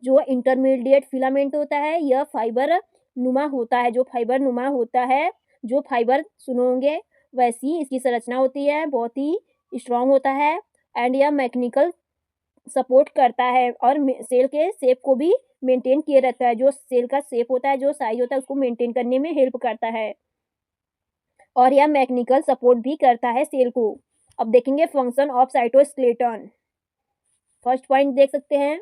जो इंटरमीडिएट फिलामेंट होता है यह फाइबर नुमा होता है, जो फाइबर सुनोगे वैसी इसकी संरचना होती है, बहुत ही स्ट्रांग होता है। एंड यह मैकेनिकल सपोर्ट करता है और सेल के शेप को भी मेंटेन किए रहता है। जो सेल का शेप होता है, जो साइज होता है, उसको मेंटेन करने में हेल्प करता है और यह मैकेनिकल सपोर्ट भी करता है सेल को। अब देखेंगे function of cytoskeleton. First point देख सकते हैं,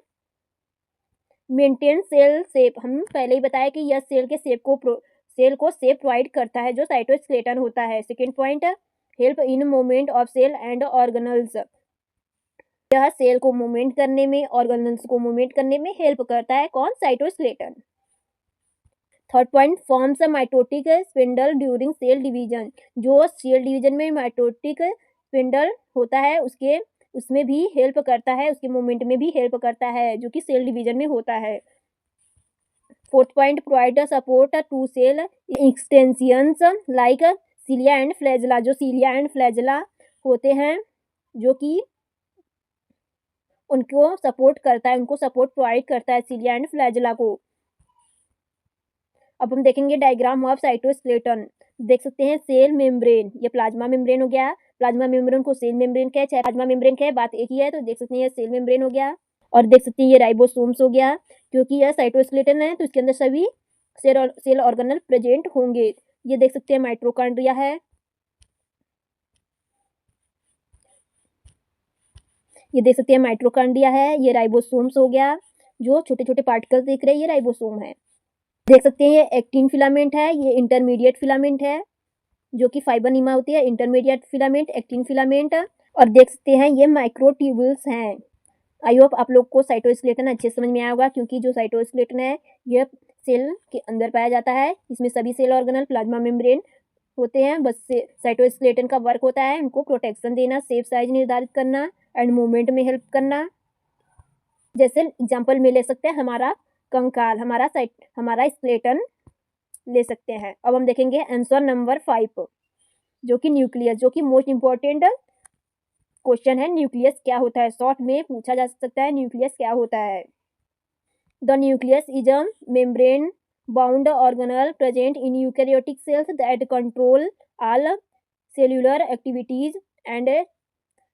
मेंटेन सेल शेप। हम पहले ही बताया कि यह सेल को शेप प्रोवाइड करता है, जो साइटोस्केलेटन होता है। Second point, help in movement of cell and organelles. यह सेल को मूवमेंट करने में, ऑर्गेनल्स को मूवमेंट करने में हेल्प करता है। कौन? Cytoskeleton. Third point, forms mitotic spindle during cell division. जो सेल डिवीजन में माइटोटिक स्पिंडल होता है उसमें भी हेल्प करता है, उसके मूवमेंट में भी हेल्प करता है, जो कि सेल डिवीजन में होता है। Fourth point, provide support to cell extensions like cilia and flagella. जो सीलिया एंड फ्लैजेला होते हैं, जो कि उनको सपोर्ट करता है, उनको सपोर्ट प्रोवाइड करता है सीलिया एंड फ्लैजेला को। अब हम देखेंगे डायग्राम ऑफ साइटोस्केलेटन। देख सकते हैं सेल मेम्ब्रेन, ये प्लाज्मा मेम्ब्रेन हो गया। प्लाज्मा मेम्ब्रेन को सेल मेम्ब्रेन कहे चाहे प्लाज्मा मेम्ब्रेन कहे, बात एक ही है। तो देख सकते हैं ये सेल मेम्ब्रेन हो गया और देख सकते हैं ये राइबोसोम्स हो गया। क्योंकि यह साइटोस्केलेटन है तो इसके अंदर सभी सेल ऑर्गेनल प्रेजेंट होंगे। ये देख सकते हैं माइटोकॉन्ड्रिया है, ये देख सकते हैं माइटोकॉन्ड्रिया है। ये राइबोसोम्स हो गया, जो छोटे छोटे पार्टिकल्स दिख रहे हैं ये राइबोसोम है। देख सकते हैं ये एक्टिन फिलामेंट है, ये इंटरमीडिएट फिलामेंट है, जो कि फाइबर नीमा होती है। Intermediate filament, actin filament. और देख सकते हैं ये माइक्रोट्यूब्यूल्स हैं। आई होप आप लोग को साइटोस्केलेटन अच्छे समझ में आया होगा, क्योंकि जो साइटोस्केलेटन है यह सेल के अंदर पाया जाता है। इसमें सभी सेल ऑर्गेनल प्लाज्मा मेम्ब्रेन होते हैं। बस साइटोस्केलेटन का वर्क होता है उनको प्रोटेक्शन देना, शेप साइज निर्धारित करना एंड मूवमेंट में हेल्प करना। जैसे एग्जाम्पल में ले सकते हैं हमारा कंकाल, हमारा स्केलेटन ले सकते हैं। अब हम देखेंगे आंसर नंबर 5, जो कि न्यूक्लियस, जो कि मोस्ट इंपॉर्टेंट क्वेश्चन है। न्यूक्लियस क्या होता है, शॉर्ट में पूछा जा सकता है न्यूक्लियस क्या होता है। The nucleus is a membrane bound organelle present in eukaryotic cells that control all cellular activities and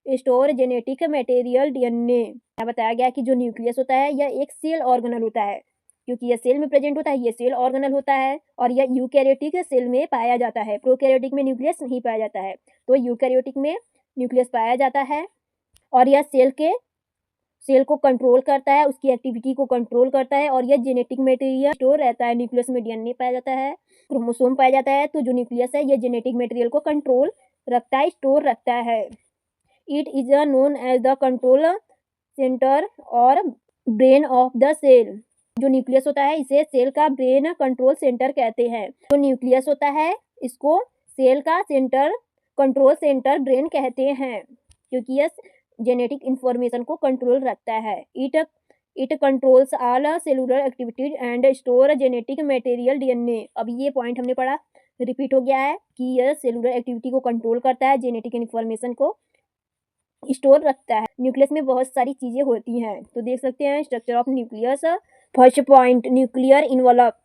store genetic material DNA. यहाँ बताया गया कि जो न्यूक्लियस होता है यह एक सेल ऑर्गेनल होता है, क्योंकि यह सेल में प्रेजेंट होता है, यह सेल ऑर्गेनल होता है और यह यूकैरियोटिक सेल में पाया जाता है। प्रोकैरियोटिक में न्यूक्लियस नहीं पाया जाता है, तो यूकैरियोटिक में न्यूक्लियस पाया जाता है और यह सेल को कंट्रोल करता है, उसकी एक्टिविटी को कंट्रोल करता है और यह जेनेटिक मटेरियल स्टोर रहता है। न्यूक्लियस में डीएनए पाया जाता है, क्रोमोसोम पाया जाता है। तो जो न्यूक्लियस है यह जेनेटिक मटेरियल को कंट्रोल रखता है, स्टोर रखता है। It is known as the control centre और ब्रेन ऑफ द सेल। जो न्यूक्लियस होता है इसे सेल का ब्रेन कंट्रोल सेंटर कहते हैं। जो न्यूक्लियस होता है इसको सेल का सेंटर कंट्रोल सेंटर ब्रेन कहते हैं, क्योंकि यह जेनेटिक इंफॉर्मेशन को कंट्रोल रखता है। It controls all cellular activities and store genetic material DNA. अब ये पॉइंट हमने पढ़ा, रिपीट हो गया है कि यह सेलुलर एक्टिविटी को कंट्रोल करता है, जेनेटिक इंफॉर्मेशन को स्टोर रखता है। न्यूक्लियस में बहुत सारी चीजें होती हैं, तो देख सकते हैं structure of nucleus. First point, nuclear envelope.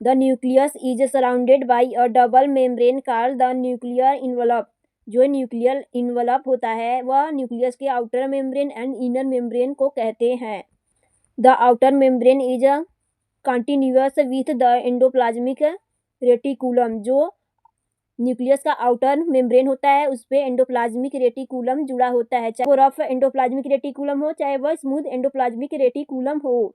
The nucleus is surrounded by a double membrane called the nuclear envelope. जो न्यूक्लियर इन्वलप होता है वह न्यूक्लियस के outer membrane and inner membrane को कहते हैं। The outer membrane is continuous with the endoplasmic reticulum. जो न्यूक्लियस का आउटर मेम्ब्रेन होता है उस पे एंडोप्लाज्मिक रेटिकुलम जुड़ा होता है, चाहे वो रफ एंडोप्लाज्मिक रेटिकुलम हो चाहे वह स्मूथ एंडोप्लाज्मिक रेटिकुलम हो।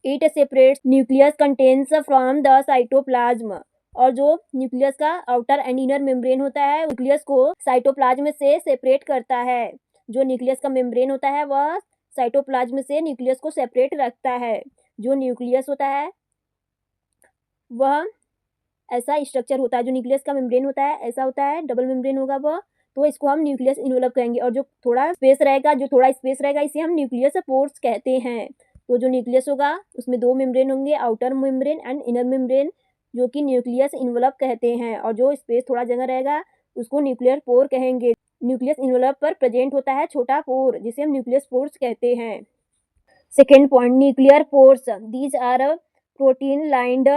It separates nucleus contains from the cytoplasm. और जो न्यूक्लियस का आउटर एंड इनर मेम्ब्रेन होता है न्यूक्लियस को साइटोप्लाज्म से सेपरेट करता है। जो न्यूक्लियस का मेम्ब्रेन होता है वह साइटोप्लाज्म से न्यूक्लियस को सेपरेट रखता है। जो न्यूक्लियस होता है वह ऐसा स्ट्रक्चर होता है, जो न्यूक्लियस का मेम्ब्रेन होता है ऐसा होता है, डबल मेम्ब्रेन होगा वह, तो इसको हम न्यूक्लियस इन्वलप कहेंगे। और जो थोड़ा स्पेस रहेगा इसे हम न्यूक्लियस पोर्स कहते हैं। तो जो न्यूक्लियस होगा उसमें दो मेम्ब्रेन होंगे, outer membrane and inner membrane, जो कि न्यूक्लियस इन्वलप कहते हैं। और जो स्पेस थोड़ा जगह रहेगा उसको न्यूक्लियर पोर कहेंगे। न्यूक्लियस इन्वलप पर प्रेजेंट होता है छोटा पोर जिसे हम न्यूक्लियस पोर्स कहते हैं। Second point, nuclear pores. These are protein lined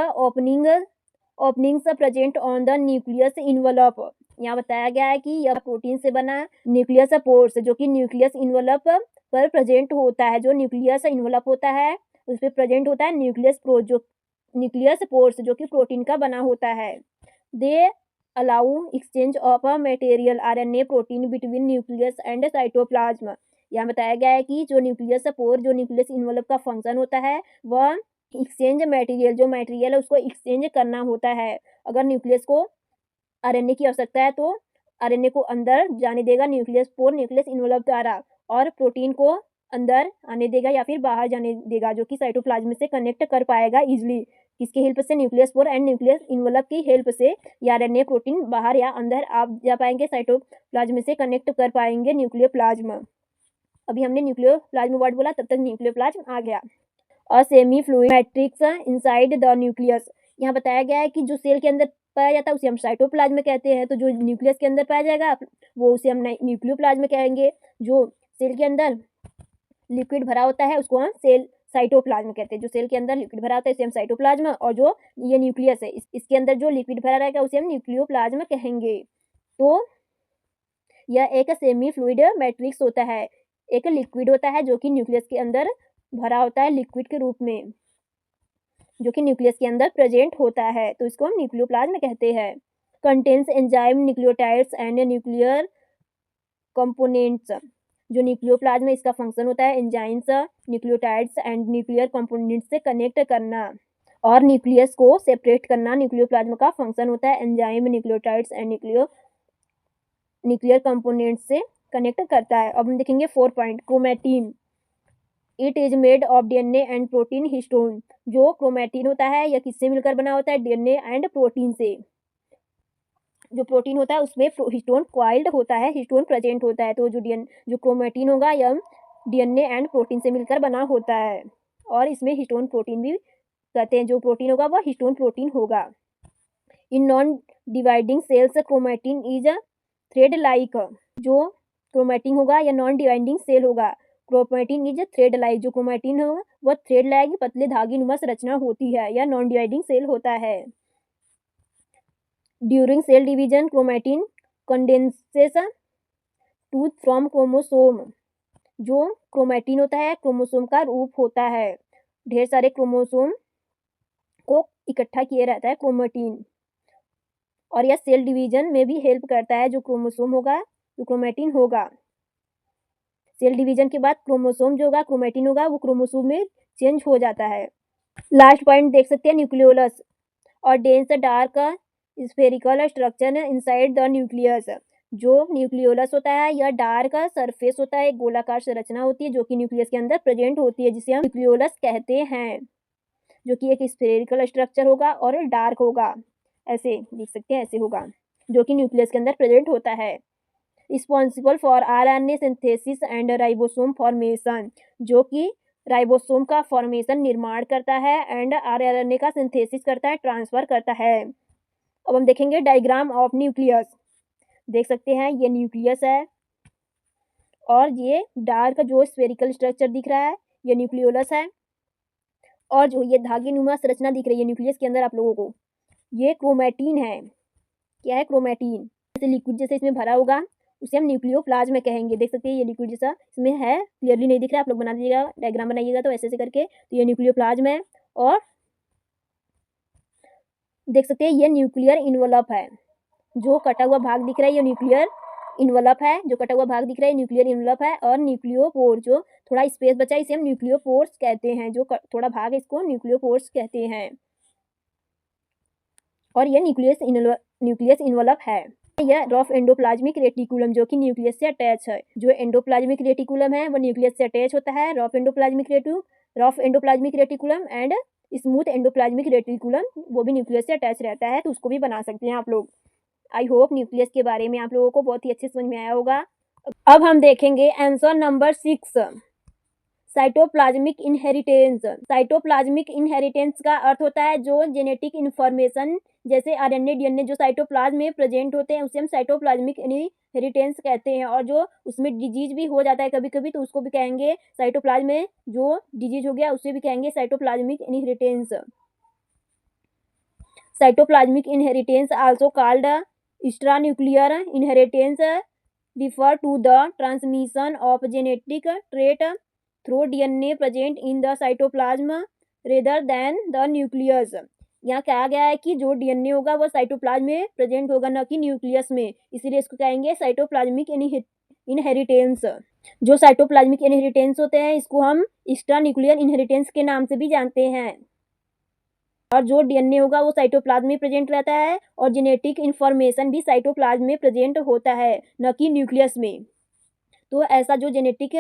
openings present on the nucleus envelope. यहाँ बताया गया है कि यह प्रोटीन से बना न्यूक्लियस पोर्स जो कि न्यूक्लियस इन्वलप पर प्रेजेंट होता है। जो न्यूक्लियस इन्वलप होता है उस पर प्रेजेंट होता है न्यूक्लियस पोर्स जो कि प्रोटीन का बना होता है। They allow exchange of a material RNA protein between nucleus and cytoplasm. यहाँ बताया गया है कि जो न्यूक्लियस पोर जो न्यूक्लियस इन्वलप का फंक्शन होता है वह एक्सचेंज मटेरियल, जो मटेरियल है उसको एक्सचेंज करना होता है। अगर न्यूक्लियस को आरएनए की आवश्यकता है तो आरएनए को अंदर जाने देगा न्यूक्लियस पोर न्यूक्लियस इन्वलप द्वारा, और प्रोटीन को अंदर आने देगा या फिर बाहर जाने देगा, जो कि साइटोप्लाज्म से कनेक्ट कर पाएगा इजिली। किसकी हेल्प से? Nucleus pore and nucleus envelope की हेल्प से या आरएनए प्रोटीन बाहर या अंदर आप जा पाएंगे, साइटोप्लाज्म से कनेक्ट कर पाएंगे न्यूक्लियोप्लाज्म। अभी हमने न्यूक्लियोप्लाज्म वर्ड बोला तब तक न्यूक्लियोप्लाज्म आ गया। और semi fluid matrix inside the nucleus. यहाँ बताया गया है कि जो सेल के अंदर पाया जाता है उसे हम साइटोप्लाज्म कहते हैं, तो जो न्यूक्लियस के अंदर पाया जाएगा वो उसे हम न्यूक्लियोप्लाज्म कहेंगे। जो सेल के अंदर लिक्विड भरा होता है उसको हम साइटोप्लाज्म कहते हैं। जो सेल के अंदर लिक्विड भरा होता है इसे हम साइटोप्लाज्म, और जो ये न्यूक्लियस है इसके अंदर जो लिक्विड भरा रहेगा उसे हम न्यूक्लियोप्लाज्म कहेंगे। तो यह एक सेमी फ्लूइड मैट्रिक्स होता है, एक लिक्विड होता है जो कि न्यूक्लियस के अंदर भरा होता है लिक्विड के रूप में, जो कि न्यूक्लियस के अंदर प्रेजेंट होता है, तो इसको हम न्यूक्लियोप्लाज्म कहते हैं। Contains enzyme nucleotides and nuclear components. जो न्यूक्लियोप्लाज्म है इसका फंक्शन होता है enzymes, nucleotides and nuclear components से कनेक्ट करना और न्यूक्लियस को सेपरेट करना। न्यूक्लियोप्लाज्म का फंक्शन होता है enzyme, nucleotides and nuclear components से कनेक्ट करता है। अब हम देखेंगे 4 point, chromatin. It is made of DNA and protein histone. जो क्रोमैटिन होता है यह किससे मिलकर बना होता है? डीएनए एंड प्रोटीन से। जो प्रोटीन होता है उसमें हिस्टोन कॉइल्ड होता है, हिस्टोन प्रेजेंट होता है, तो जो क्रोमैटिन होगा यह डीएनए एंड प्रोटीन से मिलकर बना होता है, और इसमें हिस्टोन प्रोटीन भी कहते हैं। जो प्रोटीन होगा वह हिस्टोन प्रोटीन होगा। In non dividing cells chromatin is thread like. जो क्रोमैटिन होगा या नॉन डिवाइडिंग सेल होगा, क्रोमैटिन इज थ्रेड लाइक। जो क्रोमैटिन होगा वह थ्रेड लाइक पतले धागे नुमा संरचना होती है, या नॉन डिवाइडिंग सेल होता है। During cell division chromatin condenses to form chromosome. जो क्रोमैटिन होता है क्रोमोसोम का रूप होता है, ढेर सारे क्रोमोसोम को इकट्ठा किए रहता है क्रोमैटिन, और यह सेल डिवीजन में भी हेल्प करता है। जो क्रोमोसोम होगा जो क्रोमैटिन होगा, सेल डिवीजन के बाद क्रोमोसोम जो होगा क्रोमैटिन होगा वो क्रोमोसोम में चेंज हो जाता है। लास्ट पॉइंट देख सकते हैं, न्यूक्लियोलस और dense dark spherical structure inside the nucleus. जो न्यूक्लियोलस होता है यह डार्क सरफेस होता है, एक गोलाकार संरचना होती है जो कि न्यूक्लियस के अंदर प्रेजेंट होती है, जिसे हम न्यूक्लियोलस कहते हैं, जो कि एक स्फेरिकल स्ट्रक्चर होगा और डार्क होगा। ऐसे लिख सकते हैं, ऐसे होगा, जो कि न्यूक्लियस के अंदर प्रेजेंट होता है। Responsible for RNA synthesis and ribosome formation, जो कि राइबोसोम का फॉर्मेशन निर्माण करता है एंड आरएनए का सिंथेसिस करता है, ट्रांसफर करता है। अब हम देखेंगे डायग्राम ऑफ न्यूक्लियस। देख सकते हैं ये न्यूक्लियस है और ये डार्क जो स्फेरिकल स्ट्रक्चर दिख रहा है ये न्यूक्लियोलस है, और जो ये धागे नुमा संरचना दिख रही है न्यूक्लियस के अंदर आप लोगों को, ये क्रोमैटिन है। क्या है? क्रोमैटिन। जैसे लिक्विड जैसे इसमें भरा होगा उसे हम न्यूक्लियोप्लाज्म कहेंगे। देख सकते हैं ये लिक्विड जैसा इसमें है, क्लियरली नहीं दिख रहा है, आप लोग बना दीजिएगा, डायग्राम बनाइएगा तो ऐसे ऐसे करके, तो ये न्यूक्लियोप्लाज्म है। और देख सकते हैं ये न्यूक्लियर इन्वलप है, जो कटा हुआ भाग दिख रहा है ये न्यूक्लियर इन्वलप है, जो कटा हुआ भाग दिख रहा है न्यूक्लियर इन्वलप है। और न्यूक्लियोपोर, जो थोड़ा स्पेस बचा है इसे हम न्यूक्लियोपोर्स कहते हैं, जो थोड़ा भाग है इसको न्यूक्लियोपोर्स कहते हैं। और यह न्यूक्लियस इन्वलप है। यह रफ एंडोप्लाज्मिक रेटिकुलम, जो कि न्यूक्लियस से अटैच है। जो एंडोप्लाज्मिक रेटिकुलम है वो न्यूक्लियस से अटैच होता है। Rough endoplasmic reticulum and smooth endoplasmic reticulum वो भी न्यूक्लियस से अटैच रहता है, तो उसको भी बना सकते हैं आप लोग। आई होप न्यूक्लियस के बारे में आप लोगों को बहुत ही अच्छे समझ में आया होगा। अब हम देखेंगे answer number 6, cytoplasmic inheritance. Cytoplasmic inheritance का अर्थ होता है जो जेनेटिक इन्फॉर्मेशन जैसे आरएनए डीएनए जो साइटोप्लाज्म में प्रेजेंट होते हैं उसे हम साइटोप्लाज्मिक इनहेरिटेंस कहते हैं। और जो उसमें डिजीज भी हो जाता है कभी कभी तो उसको भी कहेंगे साइटोप्लाज्म में जो डिजीज हो गया उसे भी कहेंगे cytoplasmic inheritance. Cytoplasmic inheritance also called extranuclear inheritance refer to the transmission of genetic trait through DNA present in the cytoplasm rather than the nucleus। यहाँ कहा गया है कि जो डीएनए होगा वो साइटोप्लाज्म में प्रेजेंट होगा न कि न्यूक्लियस में, इसीलिए इसको कहेंगे साइटोप्लाज्मिक इनहेरिटेंस। जो साइटोप्लाज्मिक इनहेरिटेंस होते हैं इसको हम एक्स्ट्रा न्यूक्लियर इनहेरिटेंस के नाम से भी जानते हैं। और जो डीएनए होगा वो साइटोप्लाज्म में प्रेजेंट रहता है और जेनेटिक इन्फॉर्मेशन भी साइटोप्लाज्म में प्रेजेंट होता है न कि न्यूक्लियस में। तो ऐसा जो genetic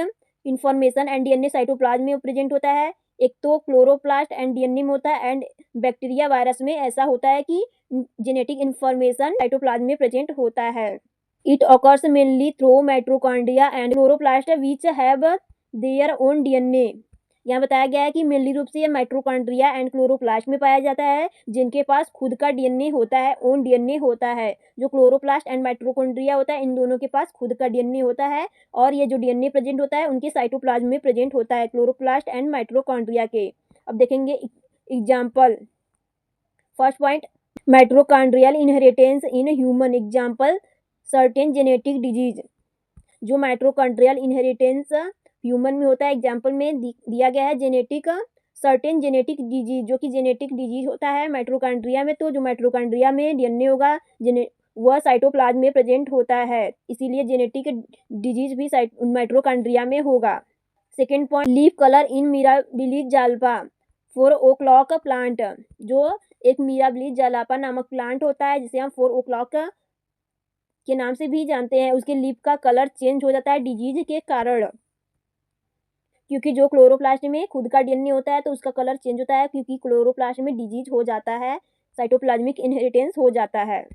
information and DNA cytoplasm में प्रेजेंट होता है, एक तो क्लोरोप्लास्ट एंड डीएनए में होता है, एंड बैक्टीरिया वायरस में ऐसा होता है कि जेनेटिक इन्फॉर्मेशन साइटोप्लाज्म में प्रेजेंट होता है। It occurs mainly through mitochondria and chloroplast which have their own DNA. यहाँ बताया गया है कि मेनली रूप से ये माइटोकॉन्ड्रिया एंड क्लोरोप्लास्ट में पाया जाता है जिनके पास खुद का डीएनए होता है, ओन डीएनए होता है। जो क्लोरोप्लास्ट एंड माइटोकॉन्ड्रिया होता है इन दोनों के पास खुद का डीएनए होता है और ये जो डीएनए प्रेजेंट होता है उनके साइटोप्लाज्म में प्रेजेंट होता है, क्लोरोप्लास्ट एंड माइटोकॉन्ड्रिया के। अब देखेंगे example. First point, mitochondrial inheritance in human example certain genetic disease. जो माइटोकॉन्ड्रियल इनहेरिटेंस ह्यूमन में होता है एग्जाम्पल में दिया गया है जेनेटिक सर्टेन जेनेटिक डिजीज, जो कि जेनेटिक डिजीज होता है माइटोकॉन्ड्रिया में। तो जो माइटोकॉन्ड्रिया में डीएनए होगा वह साइटोप्लाज्म में प्रेजेंट होता है, इसीलिए जेनेटिक डिजीज भी माइटोकॉन्ड्रिया में होगा। सेकेंड पॉइंट, लीफ कलर इन मिराबिलिस जाल्पा 4 o'clock प्लांट। जो एक मिराबिलिस जालापा नामक प्लांट होता है जिसे हम 4 o'clock के नाम से भी जानते हैं, उसके लीफ का कलर चेंज हो जाता है डिजीज के कारण, क्योंकि जो क्लोरोप्लास्ट में खुद का डीएनए होता है तो उसका कलर चेंज होता है क्योंकि क्लोरोप्लास्ट में डिजीज हो जाता है, साइटोप्लाज्मिक इनहेरिटेंस हो जाता है।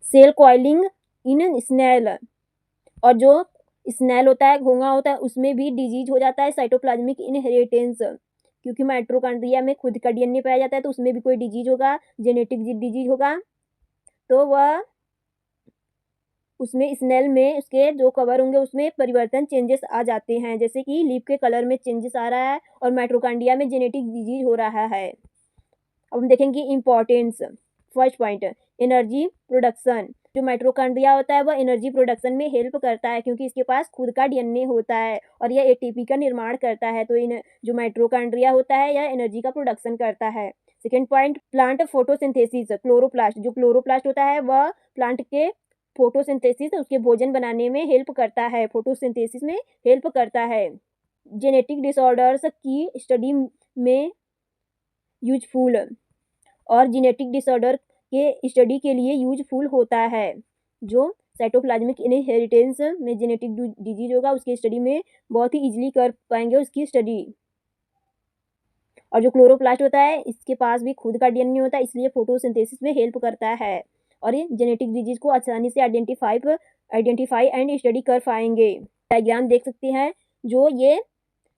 सेल कॉइलिंग इन स्नेल, और जो स्नेल होता है घोंघा होता है उसमें भी डिजीज हो जाता है साइटोप्लाज्मिक इनहेरिटेंस, क्योंकि माइटोकॉन्ड्रिया में खुद का डीएनए पाया जाता है तो उसमें भी कोई डिजीज होगा, जेनेटिक डिजीज होगा, तो वह उसमें स्नेल में उसके जो कवर होंगे उसमें परिवर्तन चेंजेस आ जाते हैं, जैसे कि लीफ के कलर में चेंजेस आ रहा है और माइटोकॉन्ड्रिया में जेनेटिक डिजीज हो रहा है। अब हम देखेंगे importance. First point, energy production. जो माइटोकॉन्ड्रिया होता है वह एनर्जी प्रोडक्शन में हेल्प करता है क्योंकि इसके पास खुद का डीएनए होता है और यह एटीपी का निर्माण करता है, तो इन जो माइटोकॉन्ड्रिया होता है यह एनर्जी का प्रोडक्शन करता है। Second point, plant photosynthesis. Chloroplast, जो क्लोरोप्लास्ट होता है वह प्लांट के फोटोसिंथेसिस उसके भोजन बनाने में हेल्प करता है, फोटोसिंथेसिस में हेल्प करता है। जेनेटिक डिसऑर्डर्स की स्टडी में यूजफुल, और जेनेटिक डिसऑर्डर के स्टडी के लिए यूजफुल होता है। जो साइटोप्लाज्मिक इनहेरिटेंस में जेनेटिक डिजीज होगा उसकी स्टडी में बहुत ही इजीली कर पाएंगे उसकी स्टडी। और जो क्लोरोप्लास्ट होता है इसके पास भी खुद का डीएनए होता है, इसलिए फोटोसिंथेसिस में हेल्प करता है और ये जेनेटिक डिजीज को आसानी से आइडेंटिफाई एंड स्टडी कर पाएंगे। डायग्राम देख सकते हैं, जो ये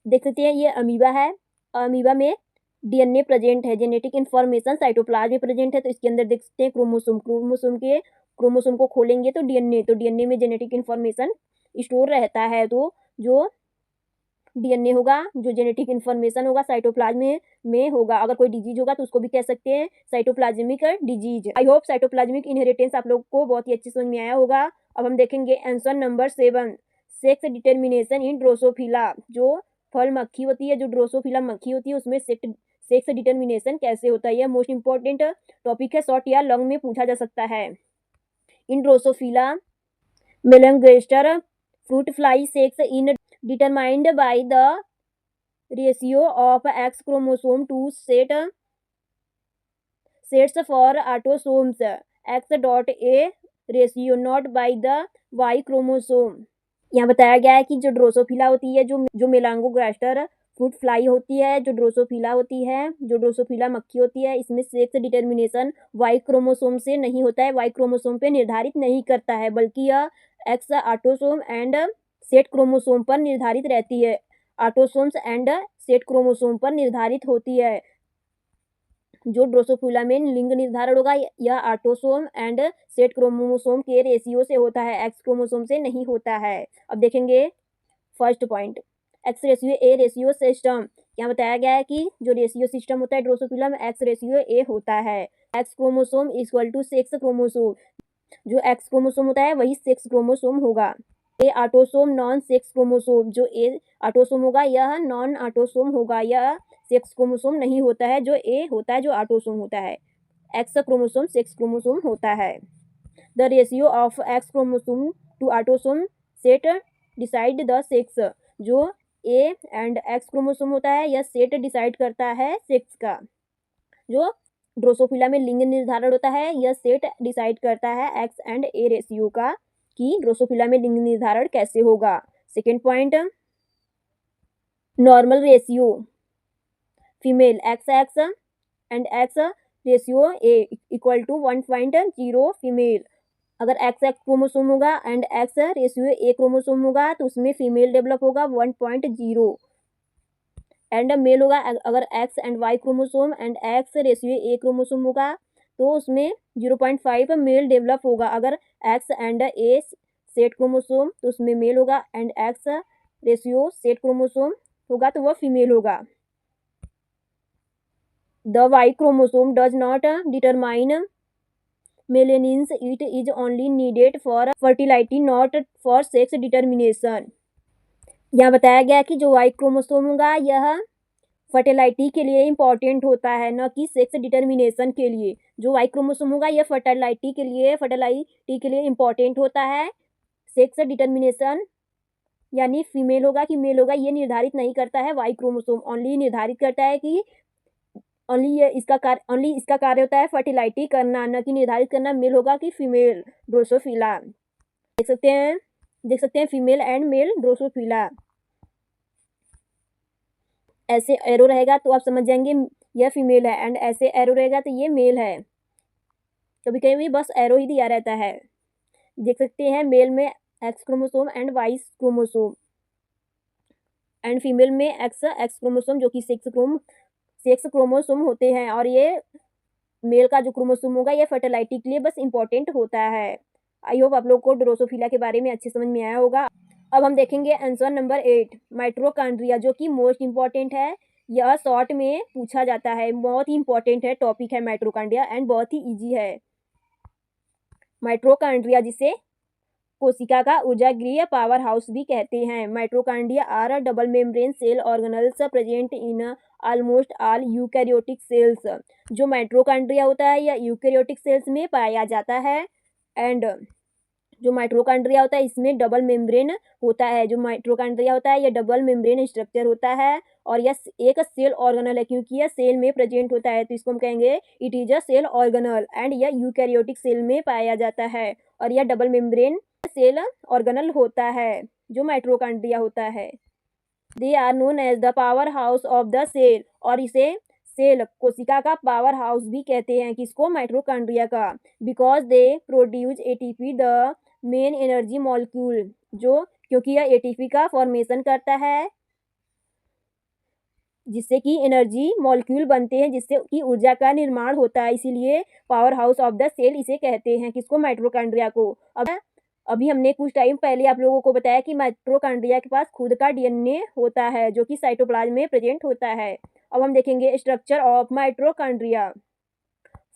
देख सकते हैं ये अमीबा है। अमीबा में डीएनए प्रेजेंट है, जेनेटिक इन्फॉर्मेशन साइटोप्लाज्म में प्रेजेंट है। तो इसके अंदर देख सकते हैं क्रोमोसोम को खोलेंगे तो डीएनए में जेनेटिक इन्फॉर्मेशन स्टोर रहता है। तो जो डीएनए होगा, जो जेनेटिक इन्फॉर्मेशन होगा साइटोप्लाज्म में होगा। अगर कोई डिजीज होगा तो उसको भी कह सकते हैं cytoplasmic disease. I hope cytoplasmic inheritance आप लोग को बहुत ही अच्छी समझ में आया होगा। अब हम देखेंगे answer number 7, sex determination in Drosophila. जो फल मक्खी होती है, जो ड्रोसोफिला मक्खी होती है, उसमें सेक्स डिटर्मिनेशन कैसे होता है, यह मोस्ट इंपॉर्टेंट टॉपिक है, शॉर्ट या लॉन्ग में पूछा जा सकता है। In drosophila melanogaster fruit fly sex in determined by the ratio of X chromosome to sets for autosomes X dot A ratio, not by the Y chromosome। यहाँ बताया गया है कि जो ड्रोसोफिला होती है, जो मेलांगोगास्टर फ्रूट फ्लाई होती है, जो ड्रोसोफिला मक्खी होती है, इसमें सेक्स डिटर्मिनेशन वाई क्रोमोसोम से नहीं होता है, वाई क्रोमोसोम पे निर्धारित नहीं करता है, बल्कि यह x autosome and set chromosome पर निर्धारित रहती है। ऑटोसोम्स एंड सेट क्रोमोसोम पर निर्धारित होती है। जो ड्रोसोफिला में लिंग निर्धारण होगा यह ऑटोसोम एंड सेट क्रोमोसोम के रेशियो से होता है, एक्स क्रोमोसोम से नहीं होता है। अब देखेंगे फर्स्ट पॉइंट, एक्स रेशियो ए रेशियो सिस्टम। यहाँ बताया गया है कि जो रेशियो सिस्टम होता है ड्रोसोफिला में एक्स रेशियो ए होता है। X chromosome equal to sex chromosome, जो एक्स क्रोमोसोम होता है वही सेक्स क्रोमोसोम होगा। A autosome non sex chromosome, जो ए ऑटोसोम होगा यह नॉन ऑटोसोम होगा, यह सेक्स क्रोमोसोम नहीं होता है। जो ए होता है जो ऑटोसोम होता है, एक्स क्रोमोसोम सेक्स क्रोमोसोम होता है। The ratio of X chromosome to autosome set decide the sex. जो ए एंड एक्स क्रोमोसोम होता है यह सेट डिसाइड करता है सेक्स का। जो ड्रोसोफिला में लिंग निर्धारण होता है यह सेट डिसाइड करता है एक्स एंड ए रेशियो का, कि ड्रोसोफिला में लिंग निर्धारण कैसे होगा। Second point, normal ratio female X and X ratio A equal to 1.0 female. अगर एक्स क्रोमोसोम होगा and X ratio A chromosome होगा तो उसमें फीमेल डेवलप होगा 1.0 एंड मेल होगा। अगर X and Y chromosome and X ratio A chromosome होगा तो उसमें 0.5 मेल डेवलप होगा। अगर X and A set chromosome तो उसमें मेल होगा and X ratio set chromosome होगा तो वह फीमेल होगा। The Y chromosome does not determine maleness, it is only needed for fertility not for sex determination. यहाँ बताया गया कि जो वाई क्रोमोसोम होगा यह फर्टिलिटी के लिए इम्पॉर्टेंट होता है, न कि सेक्स डिटर्मिनेशन के लिए। जो वाई क्रोमोसोम होगा यह फर्टिलिटी के लिए इम्पॉर्टेंट होता है। सेक्स डिटर्मिनेशन यानी फीमेल होगा कि मेल होगा ये निर्धारित नहीं करता है, वाई क्रोमोसोम ओनली निर्धारित करता है कि ओनली इसका कार्य होता है फर्टिलिटी करना, न कि निर्धारित करना मेल होगा कि फीमेल। ड्रोसोफिला देख सकते हैं फीमेल एंड मेल ड्रोसोफिला। ऐसे एरो रहेगा तो आप समझ जाएंगे यह फीमेल है, एंड ऐसे एरो रहेगा तो ये मेल है। कभी कभी बस एरो ही दिया रहता है। देख सकते हैं मेल में X chromosome and Y chromosome and female में एक्स क्रोमोसोम जो कि सेक्स क्रोमोसोम होते हैं। और ये मेल का जो क्रोमोसोम होगा ये फर्टिलिटी के लिए बस इंपॉर्टेंट होता है। आई होप आप लोग को ड्रोसोफिला के बारे में अच्छे समझ में आया होगा। अब हम देखेंगे आंसर नंबर 8, माइटोकॉन्ड्रिया, जो कि मोस्ट इंपॉर्टेंट है। यह शॉर्ट में पूछा जाता है, बहुत ही इंपॉर्टेंट है टॉपिक है माइटोकॉन्ड्रिया एंड बहुत ही इजी है। माइटोकॉन्ड्रिया जिसे कोशिका का ऊर्जागृह पावर हाउस भी कहते हैं। Mitochondria are double membrane cell organelles present in almost all eukaryotic cells. जो माइटोकॉन्ड्रिया होता है यह यूकैरियोटिक सेल्स में पाया जाता है एंड जो माइटोकॉन्ड्रिया होता है इसमें डबल मेम्ब्रेन होता है। जो माइटोकॉन्ड्रिया होता है यह डबल मेम्ब्रेन स्ट्रक्चर होता है और यह एक सेल ऑर्गेनल है क्योंकि यह सेल में प्रेजेंट होता है, तो इसको हम कहेंगे it is a cell organelle and यह यूकैरियोटिक सेल में पाया जाता है और यह डबल मेम्ब्रेन सेल ऑर्गेनल होता है जो माइटोकॉन्ड्रिया होता है। They are known as the power house of the cell, और इसे सेल कोशिका का पावर हाउस भी कहते हैं, किसको, माइटोकॉन्ड्रिया का। Because they produce ATP the main energy molecule, जो क्योंकि यह एटीपी का फॉर्मेशन करता है जिससे कि एनर्जी मॉलिक्यूल बनते हैं जिससे कि ऊर्जा का निर्माण होता है, इसीलिए power house of the cell इसे कहते हैं, किसको, माइटोकॉन्ड्रिया को। अब अभी हमने कुछ टाइम पहले आप लोगों को बताया कि माइटोकॉन्ड्रिया के पास खुद का डीएनए होता है जो कि साइटोप्लाज्म में प्रेजेंट होता है। अब हम देखेंगे structure of mitochondria.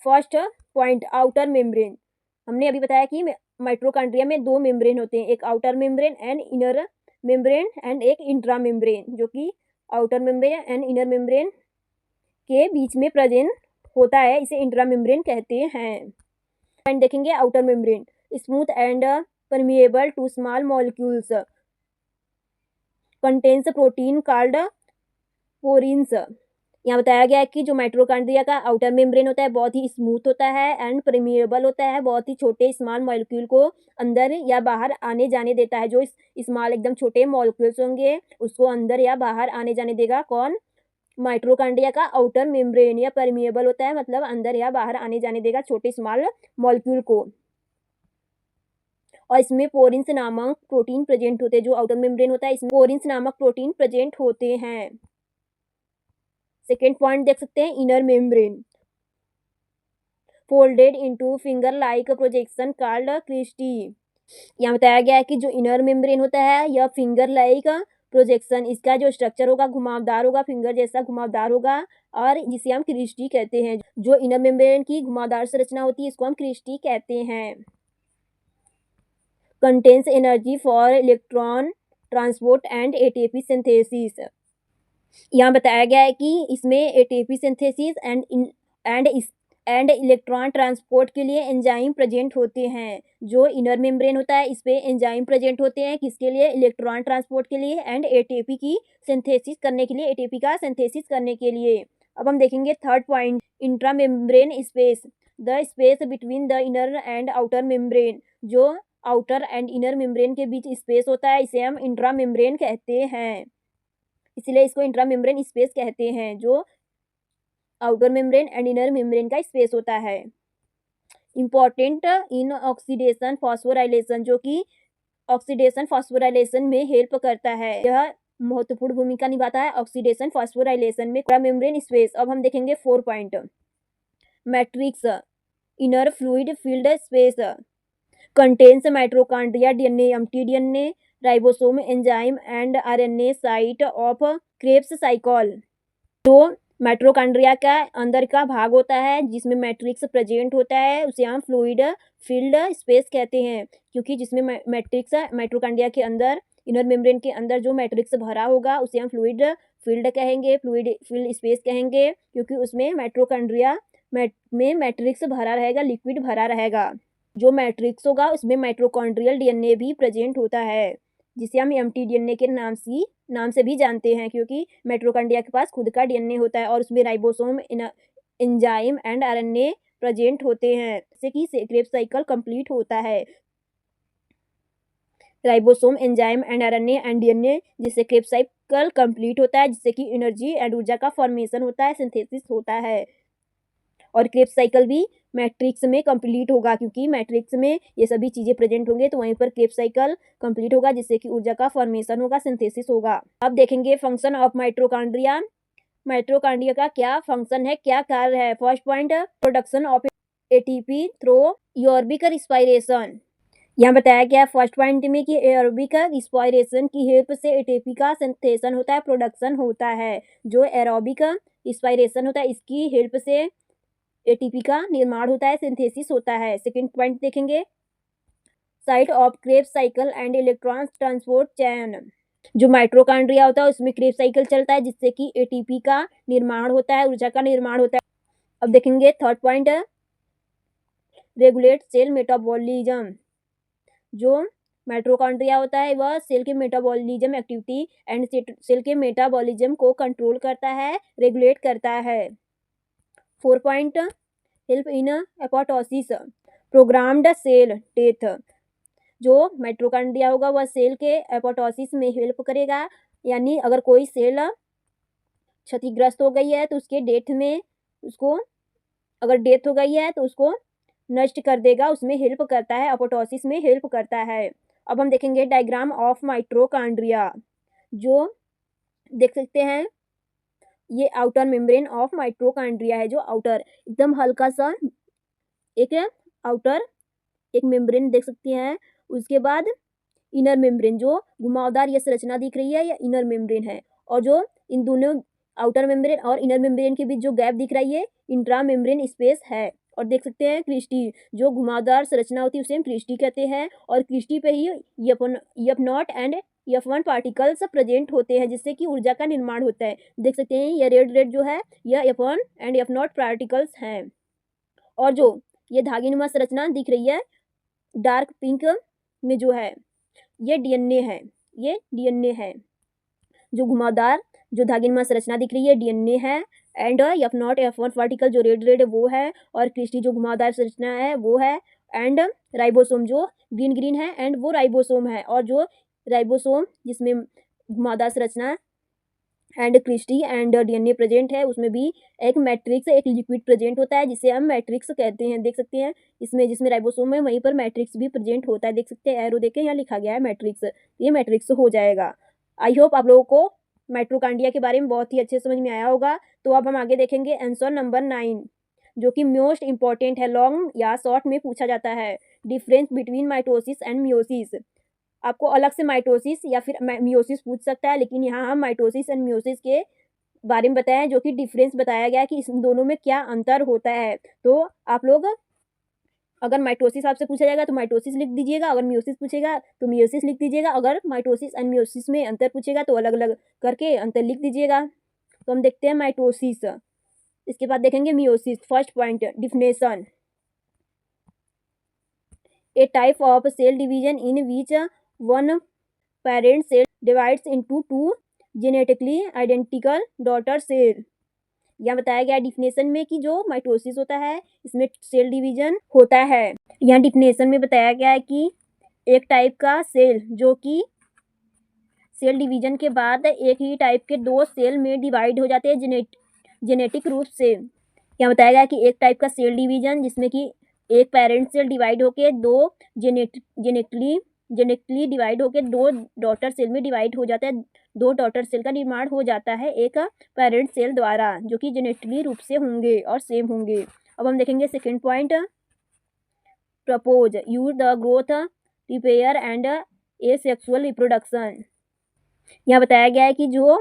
First point, outer membrane. हमने अभी बताया कि माइटोकॉन्ड्रिया में दो मेम्ब्रेन होते हैं, एक outer membrane and inner membrane and एक इंट्रा मेम्ब्रेन, जो कि outer membrane and inner membrane के बीच में प्रेजेंट होता है, इसे इंट्रा मेम्ब्रेन कहते हैं। एंड देखेंगे outer membrane, smooth and permeable to small molecules, contains protein called porins। यहाँ बताया गया है कि जो माइटोकॉन्ड्रिया का आउटर मेम्ब्रेन होता है बहुत ही स्मूथ होता है एंड परमिएबल होता है, बहुत ही छोटे स्मॉल मॉलिक्यूल को अंदर या बाहर आने जाने देता है। जो स्मॉल एकदम छोटे मॉलिक्यूल्स होंगे उसको अंदर या बाहर आने जाने देगा, कौन, माइटोकॉन्ड्रिया का आउटर मेम्ब्रेन। या परमिएबल होता है मतलब अंदर या बाहर आने जाने देगा छोटे स्मॉल मॉलिक्यूल को, और इसमें पोरिन्स नामक प्रोटीन प्रेजेंट होते हैं। जो आउटर मेम्ब्रेन होता है इसमें पोरिन्स नामक प्रोटीन प्रेजेंट होते हैं। सेकेंड पॉइंट देख सकते हैं, inner membrane, folded into finger like projection called cristae. यहाँ बताया गया है कि जो इनर मेम्ब्रेन होता है यह फिंगर लाइक प्रोजेक्शन, इसका जो स्ट्रक्चर होगा घुमावदार होगा, फिंगर जैसा घुमावदार होगा, और जिसे हम क्रिस्टी कहते हैं। जो इनर मेम्ब्रेन की घुमावदार संरचना होती है इसको हम क्रिस्टी कहते हैं। Contains energy for electron transport and ATP synthesis. यहाँ बताया गया है कि इसमें ATP synthesis and electron transport के लिए एंजाइम प्रेजेंट होते हैं। जो इनर मेम्ब्रेन होता है इस पे एंजाइम प्रेजेंट होते हैं, किसके लिए, इलेक्ट्रॉन ट्रांसपोर्ट के लिए एंड एटीपी की सिंथेसिस करने के लिए, एटीपी का सिंथेसिस करने के लिए। अब हम देखेंगे third point, intra membrane space, the space between the inner and outer membrane. जो आउटर एंड इनर मेम्ब्रेन के बीच स्पेस होता है इसे हम इंट्रा मेम्ब्रेन कहते हैं, इसलिए इसको इंट्रा मेम्ब्रेन स्पेस कहते हैं। जो outer membrane and inner membrane का स्पेस होता है। इंपॉर्टेंट इन ऑक्सीडेशन फॉस्फोराइलेशन, जो कि ऑक्सीडेशन फॉस्फोराइलेशन में हेल्प करता है, यह महत्वपूर्ण भूमिका निभाता है ऑक्सीडेशन फॉस्फोराइलेशन में। Intra membrane space. अब हम देखेंगे 4 point, matrix, inner fluid field space, contains mitochondria DNA, empty DNA, ribosome, enzyme and RNA site of Krebs cycle. जो माइटोकॉन्ड्रिया का अंदर का भाग होता है जिसमें मैट्रिक्स प्रेजेंट होता है उसे हम फ्लूइड फील्ड स्पेस कहते हैं, क्योंकि जिसमें मैट्रिक्स माइटोकॉन्ड्रिया के अंदर, इनर मेम्ब्रेन के अंदर जो मैट्रिक्स भरा होगा उसे हम फ्लूइड फील्ड कहेंगे, फ्लूइड फील्ड स्पेस कहेंगे, क्योंकि उसमें माइटोकॉन्ड्रिया में मैट्रिक्स भरा रहेगा, लिक्विड भरा रहेगा। जो मैट्रिक्स होगा उसमें माइटोकॉन्ड्रियल डीएनए भी प्रेजेंट होता है, जिसे हम एम्प्टी डीएनए के नाम से भी जानते हैं, क्योंकि माइटोकॉन्ड्रिया के पास खुद का डीएनए होता है और उसमें ribosome, enzyme and RNA present होते हैं, जिससे कि क्रेब्स साइकिल कंप्लीट होता है। Ribosome, enzyme and RNA and DNA, जिससे क्रेब्स साइकिल कंप्लीट होता है, जिससे कि एनर्जी एंड ऊर्जा का फॉर्मेशन होता है, सिंथेसिस होता है, और क्रेब्स साइकिल भी मैट्रिक्स में कंप्लीट होगा, क्योंकि मैट्रिक्स में ये सभी चीजें प्रेजेंट होंगे तो वहीं पर क्रेब्स साइकिल कंप्लीट होगा, जिससे कि ऊर्जा का फॉर्मेशन होगा, सिंथेसिस होगा। अब देखेंगे फंक्शन ऑफ माइटोकॉन्ड्रिया। माइटोकॉन्ड्रिया का क्या फंक्शन है, क्या कार्य है। First point, production of ATP through aerobic respiration. यहाँ बताया गया फर्स्ट पॉइंट में कि एरोबिक रिस्पायरेशन की हेल्प से एटीपी का सिंथेशन होता है, प्रोडक्शन होता है। जो एरोबिक रिस्पायरेशन होता है इसकी हेल्प से एटीपी का निर्माण होता है, सिंथेसिस होता है। सेकंड पॉइंट देखेंगे, site of Krebs cycle and electron transport chain. जो माइटोकॉन्ड्रिया होता है उसमें क्रेब्स साइकिल चलता है, जिससे कि एटीपी का निर्माण होता है, ऊर्जा का निर्माण होता है। अब देखेंगे third point, regulate cell metabolism. जो माइटोकॉन्ड्रिया होता है वह सेल के मेटाबॉलिज्म एक्टिविटी एंड सेल के मेटाबॉलिज्म को कंट्रोल करता है, रेगुलेट करता है। 4 point help in apoptosis, programmed cell death. जो माइटोकॉन्ड्रिया होगा वह सेल के एपोप्टोसिस में हेल्प करेगा, यानी अगर कोई सेल क्षतिग्रस्त हो गई है तो उसके डेथ में उसको, अगर डेथ हो गई है तो उसको नष्ट कर देगा, उसमें हेल्प करता है, एपोप्टोसिस में हेल्प करता है। अब हम देखेंगे डायग्राम ऑफ माइटोकॉन्ड्रिया। जो देख सकते हैं ये आउटर मेम्ब्रेन ऑफ माइटोकॉन्ड्रिया है, जो आउटर एकदम हल्का सा एक आउटर एक मेम्ब्रेन देख सकते हैं। उसके बाद इनर मेम्ब्रेन, जो घुमावदार ये संरचना दिख रही है, ये इनर मेम्ब्रेन है। और जो इन दोनों आउटर मेम्ब्रेन और इनर मेम्ब्रेन के बीच जो गैप दिख रही है, इंट्रा मेम्ब्रेन स्पेस है। और देख सकते हैं क्रिस्टी, जो घुमावदार संरचना होती है उसे हम क्रिस्टी कहते हैं। और क्रिस्टी पे ही F naught and F1 particles present होते हैं, जिससे कि ऊर्जा का निर्माण होता है। देख सकते हैं ये रेड रेड जो है यह F1 एंड F0 पार्टिकल्स हैं। और जो ये धागेनुमा संरचना दिख रही है डार्क पिंक में जो है ये डीएनए है, ये डीएनए है। जो घुमावदार जो धागेनुमा संरचना दिख रही है डीएनए है। एंड F0 F1 पार्टिकल जो रेड रेड है वो है, और क्रिस्टी जो घुमावदार संरचना है वो है। एंड राइबोसोम जो ग्रीन ग्रीन है एंड वो राइबोसोम है। और जो राइबोसोम जिसमें घुमावदार संरचना and cristae and DNA present है, उसमें भी एक मैट्रिक्स, एक लिक्विड प्रेजेंट होता है जिसे हम मैट्रिक्स कहते हैं। देख सकते हैं इसमें जिसमें राइबोसोम है वहीं पर मैट्रिक्स भी प्रेजेंट होता है। देख सकते हैं एरो देखें यहाँ लिखा गया है मैट्रिक्स, ये मैट्रिक्स हो जाएगा। आई होप आप लोगों को माइटोकॉन्ड्रिया के बारे में बहुत ही अच्छे समझ में आया होगा। तो अब हम आगे देखेंगे आंसर नंबर 9, जो कि मोस्ट इंपॉर्टेंट है, लॉन्ग या शॉर्ट में पूछा जाता है। Difference between mitosis and meiosis. आपको अलग से माइटोसिस या फिर मियोसिस पूछ सकता है, लेकिन यहाँ हम माइटोसिस एंड मियोसिस के बारे में बताया है, जो कि डिफरेंस बताया गया है कि इन दोनों में क्या अंतर होता है। तो आप लोग अगर माइटोसिस आपसे पूछा जाएगा तो माइटोसिस लिख दीजिएगा, अगर मियोसिस पूछेगा तो मियोसिस लिख दीजिएगा, अगर माइटोसिस एंड मियोसिस में अंतर पूछेगा तो अलग अलग करके अंतर लिख दीजिएगा। तो हम देखते हैं माइटोसिस, इसके बाद देखेंगे meiosis. First point definition, a type of cell division in which one parent cell divides into two genetically identical daughter cell। यहाँ बताया गया डिफिनेशन में कि जो माइटोसिस होता है इसमें सेल डिवीजन होता है। यहाँ डिफिनेशन में बताया गया है कि एक टाइप का सेल जो कि सेल डिवीजन के बाद एक ही टाइप के दो सेल में डिवाइड हो जाते हैं जेनेटिक रूप से। यहाँ बताया गया कि एक टाइप का सेल डिवीजन जिसमें कि एक पेरेंट सेल डिवाइड होके दो जेनेटिकली डिवाइड होकर दो डॉटर सेल में डिवाइड हो जाता है, दो डॉटर सेल का निर्माण हो जाता है एक पेरेंट सेल द्वारा, जो कि जेनेटिकली रूप से होंगे और सेम होंगे। अब हम देखेंगे second point, propose use the growth repair and A sexual reproduction. यहाँ बताया गया है कि जो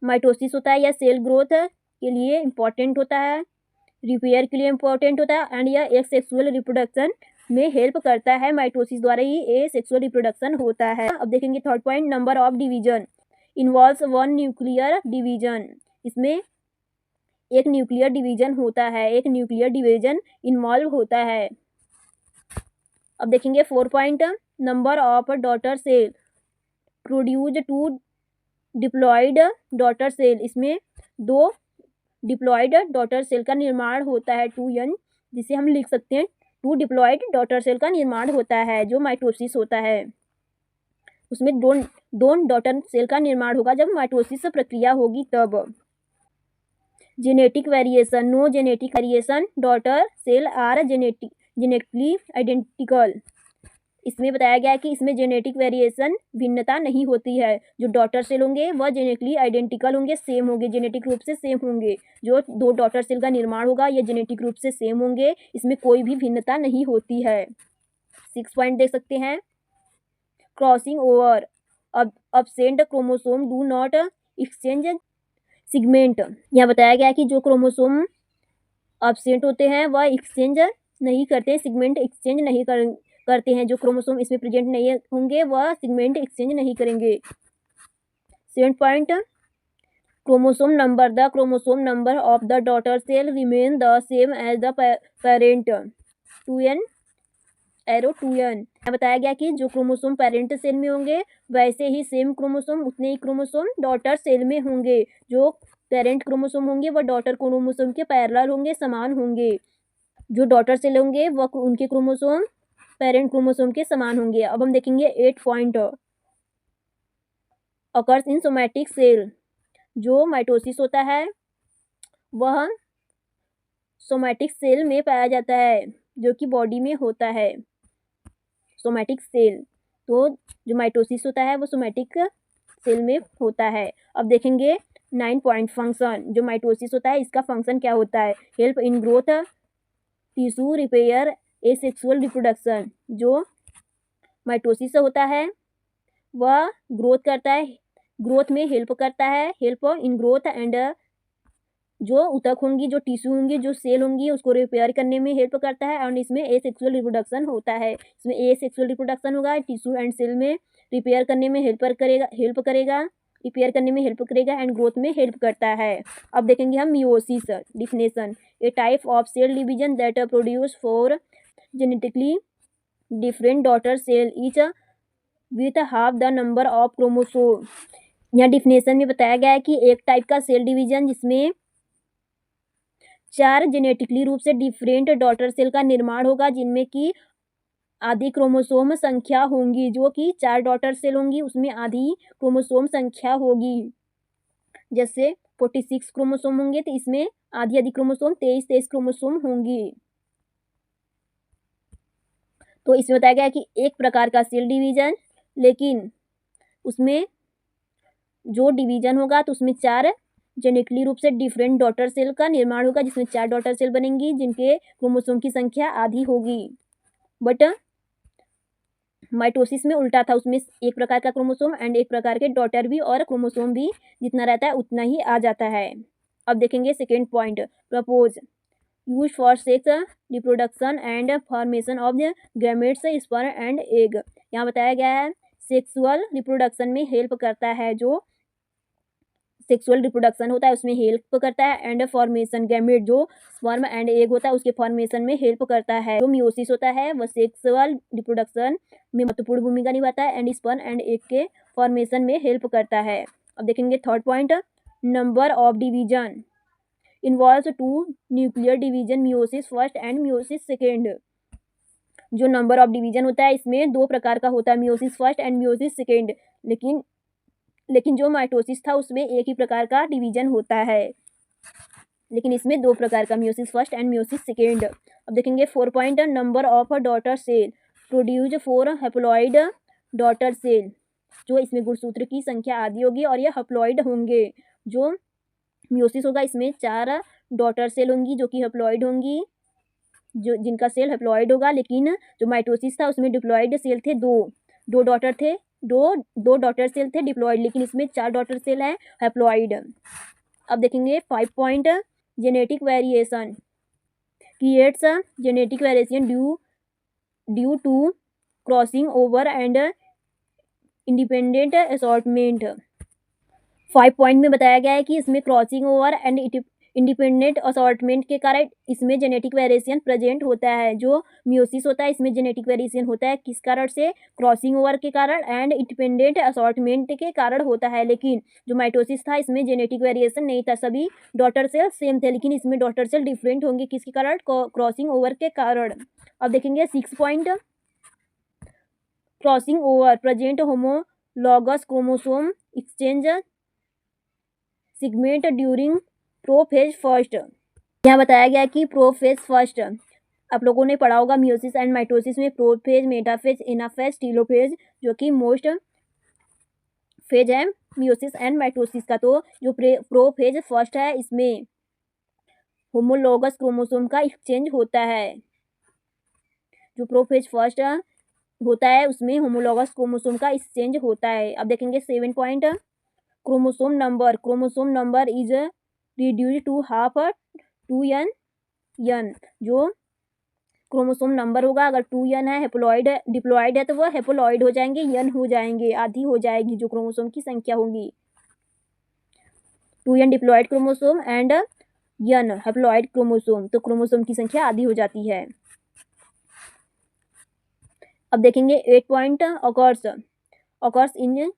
माइटोसिस होता है यह सेल ग्रोथ के लिए इम्पोर्टेंट होता है, रिपेयर के लिए इम्पोर्टेंट होता है, एंड यह एक सेक्सुअल रिप्रोडक्शन में हेल्प करता है। माइटोसिस द्वारा ही ए सेक्सुअल रिप्रोडक्शन होता है। अब देखेंगे third point, number of division involves one nuclear division. इसमें एक न्यूक्लियर डिवीजन होता है, एक न्यूक्लियर डिवीजन इन्वॉल्व होता है। अब देखेंगे 4 point, number of daughter cell produced two diploid daughter cell. इसमें दो डिप्लॉयड डॉटर सेल का निर्माण होता है 2n, जिसे हम लिख सकते हैं 2 डिप्लॉयड डॉटर सेल का निर्माण होता है। जो माइटोसिस होता है उसमें दो डॉटर सेल का निर्माण होगा जब माइटोसिस प्रक्रिया होगी तब। Genetic variation, no genetic variation, daughter cell are genetically identical. इसमें बताया गया है कि इसमें जेनेटिक वेरिएशन भिन्नता नहीं होती है। जो डॉटर सेल होंगे वह जेनेटिकली आइडेंटिकल होंगे, सेम होंगे, जेनेटिक रूप से सेम होंगे। जो दो डॉटर सेल का निर्माण होगा यह जेनेटिक रूप से सेम होंगे, इसमें कोई भी भिन्नता नहीं होती है। 6 पॉइंट देख सकते हैं, crossing over absent chromosome do not exchange segment. यह बताया गया है कि जो क्रोमोसोम अब्सेंट होते हैं वह एक्सचेंज नहीं करते, सिगमेंट एक्सचेंज नहीं करते हैं। जो क्रोमोसोम इसमें प्रेजेंट नहीं होंगे वह सिगमेंट एक्सचेंज नहीं करेंगे। 7 point, chromosome number, the chromosome number of the daughter cell remain the same as the parent 2n arrow 2n। बताया गया कि जो क्रोमोसोम पेरेंट सेल में होंगे वैसे ही सेम क्रोमोसोम उतने ही क्रोमोसोम डॉटर सेल में होंगे। जो पेरेंट क्रोमोसोम होंगे वह डॉटर क्रोमोसोम के पैरेलल होंगे, समान होंगे। जो डॉटर सेल होंगे वह उनके क्रोमोसोम पेरेंट क्रोमोसोम के समान होंगे। अब हम देखेंगे 8 point occurs in somatic cell. जो माइटोसिस होता है वह सोमैटिक सेल में पाया जाता है, जो कि बॉडी में होता है। सोमैटिक सेल, तो जो माइटोसिस होता है वो सोमैटिक सेल में होता है। अब देखेंगे 9 पॉइंट फंक्शन। जो माइटोसिस होता है इसका फंक्शन क्या होता है? Help in growth, tissue repair, asexual reproduction. जो माइटोसिस होता है वह ग्रोथ करता है, ग्रोथ में हेल्प करता है, हेल्प इन ग्रोथ एंड जो ऊतक होंगी, जो टिश्यू होंगी, जो सेल होंगी उसको रिपेयर करने में हेल्प करता है। और इसमें एसेक्सुअल रिप्रोडक्शन होता है। इसमें एसेक्सुअल रिप्रोडक्शन होगा, टिश्यू एंड सेल में रिपेयर करने में हेल्प करेगा रिपेयर करने में हेल्प करेगा एंड ग्रोथ में हेल्प करता है। अब देखेंगे हम meiosis definition. A type of cell division that produce 4 genetically different daughter cell each with half the number of chromosome. यहाँ डिफिनेशन में बताया गया है कि एक टाइप का सेल डिवीजन जिसमें 4 जेनेटिकली रूप से डिफरेंट डॉटर सेल का निर्माण होगा, जिनमें की आधी क्रोमोसोम संख्या होंगी। जो कि 4 डॉटर सेल होंगी उसमें आधी क्रोमोसोम संख्या होगी। जैसे 46 क्रोमोसोम होंगे तो इसमें आधी क्रोमोसोम 23 क्रोमोसोम होंगी। तो इसमें बताया गया कि एक प्रकार का सेल डिवीजन, लेकिन उसमें जो डिवीजन होगा तो उसमें 4 जेनेटिकली रूप से डिफरेंट डॉटर सेल का निर्माण होगा, जिसमें 4 डॉटर सेल बनेंगी जिनके क्रोमोसोम की संख्या आधी होगी। बट माइटोसिस में उल्टा था, उसमें एक प्रकार का क्रोमोसोम एंड एक प्रकार के डॉटर भी और क्रोमोसोम भी जितना रहता है उतना ही आ जाता है। अब देखेंगे second point, propose use for sex reproduction and formation of the gametes, sperm and egg. यहाँ बताया गया है सेक्सुअल रिप्रोडक्शन में हेल्प करता है। जो सेक्सुअल रिप्रोडक्शन होता है उसमें हेल्प करता है एंड फॉर्मेशन गैमेट जो स्पर्म एंड एग होता है उसके फॉर्मेशन में हेल्प करता है। जो मियोसिस होता है वह सेक्सुअल रिप्रोडक्शन में महत्वपूर्ण भूमिका निभाता है एंड स्पर्म एंड एग के फॉर्मेशन में हेल्प करता है। अब देखेंगे third point, number of division involves 2 nuclear division, meiosis first and meiosis second. जो नंबर ऑफ डिवीजन होता है इसमें 2 प्रकार का होता है, meiosis first and meiosis second. लेकिन जो माइटोसिस था उसमें एक ही प्रकार का डिवीजन होता है, लेकिन इसमें 2 प्रकार का, meiosis first and meiosis second. अब देखेंगे 4 point, number of daughter cell produce 4 haploid daughter cell. जो इसमें गुणसूत्र की संख्या आधी होगी और ये हैप्लॉइड होंगे। जो मियोसिस होगा इसमें 4 डॉटर सेल होंगी जो कि हैप्लॉइड होंगी, जो जिनका सेल हैप्लॉइड होगा। लेकिन जो माइटोसिस था उसमें डिप्लॉइड सेल थे, दो डॉटर सेल थे डिप्लॉइड, लेकिन इसमें 4 डॉटर सेल है हैप्लॉइड। अब देखेंगे 5 point, genetic variation creates genetic variation due to crossing over and independent assortment. 5 point में बताया गया है कि इसमें crossing over and independent assortment के कारण इसमें जेनेटिक वेरिएशन प्रेजेंट होता है। जो मियोसिस होता है इसमें जेनेटिक वेरिएशन होता है किस कारण से? क्रॉसिंग ओवर के कारण एंड इंडिपेंडेंट असॉर्टमेंट के कारण होता है। लेकिन जो माइटोसिस था इसमें जेनेटिक वेरिएशन नहीं था, सभी डॉटर सेल सेम थे, लेकिन इसमें डॉटर सेल डिफरेंट होंगे किसके कारण? क्रॉसिंग ओवर के कारण। अब देखेंगे 6 point, crossing over present homologous chromosome exchange segment during prophase first. यहाँ बताया गया कि प्रोफेज फर्स्ट, आप लोगों ने पढ़ा होगा मियोसिस एंड माइटोसिस में प्रोफेज, मेटाफेज, एनाफेज, टीलोफेज, जो कि मोस्ट फेज है मियोसिस एंड माइटोसिस का। तो जो प्रोफेज फर्स्ट है इसमें होमोलॉगस क्रोमोसोम का एक्सचेंज होता है। जो प्रोफेज फर्स्ट होता है उसमें होमोलॉगस क्रोमोसोम का एक्सचेंज होता है। अब देखेंगे 7 point, chromosome number is reduce to half 2n। जो क्रोमोसोम नंबर होगा अगर 2n है, डिप्लॉइड है तो वह हैप्लॉइड हो जाएंगे, n हो जाएंगे, आधी हो जाएगी जो क्रोमोसोम की संख्या होगी। 2n diploid chromosome and n haploid chromosome, तो क्रोमोसोम की संख्या आधी हो जाती है। अब देखेंगे 8 point occurs in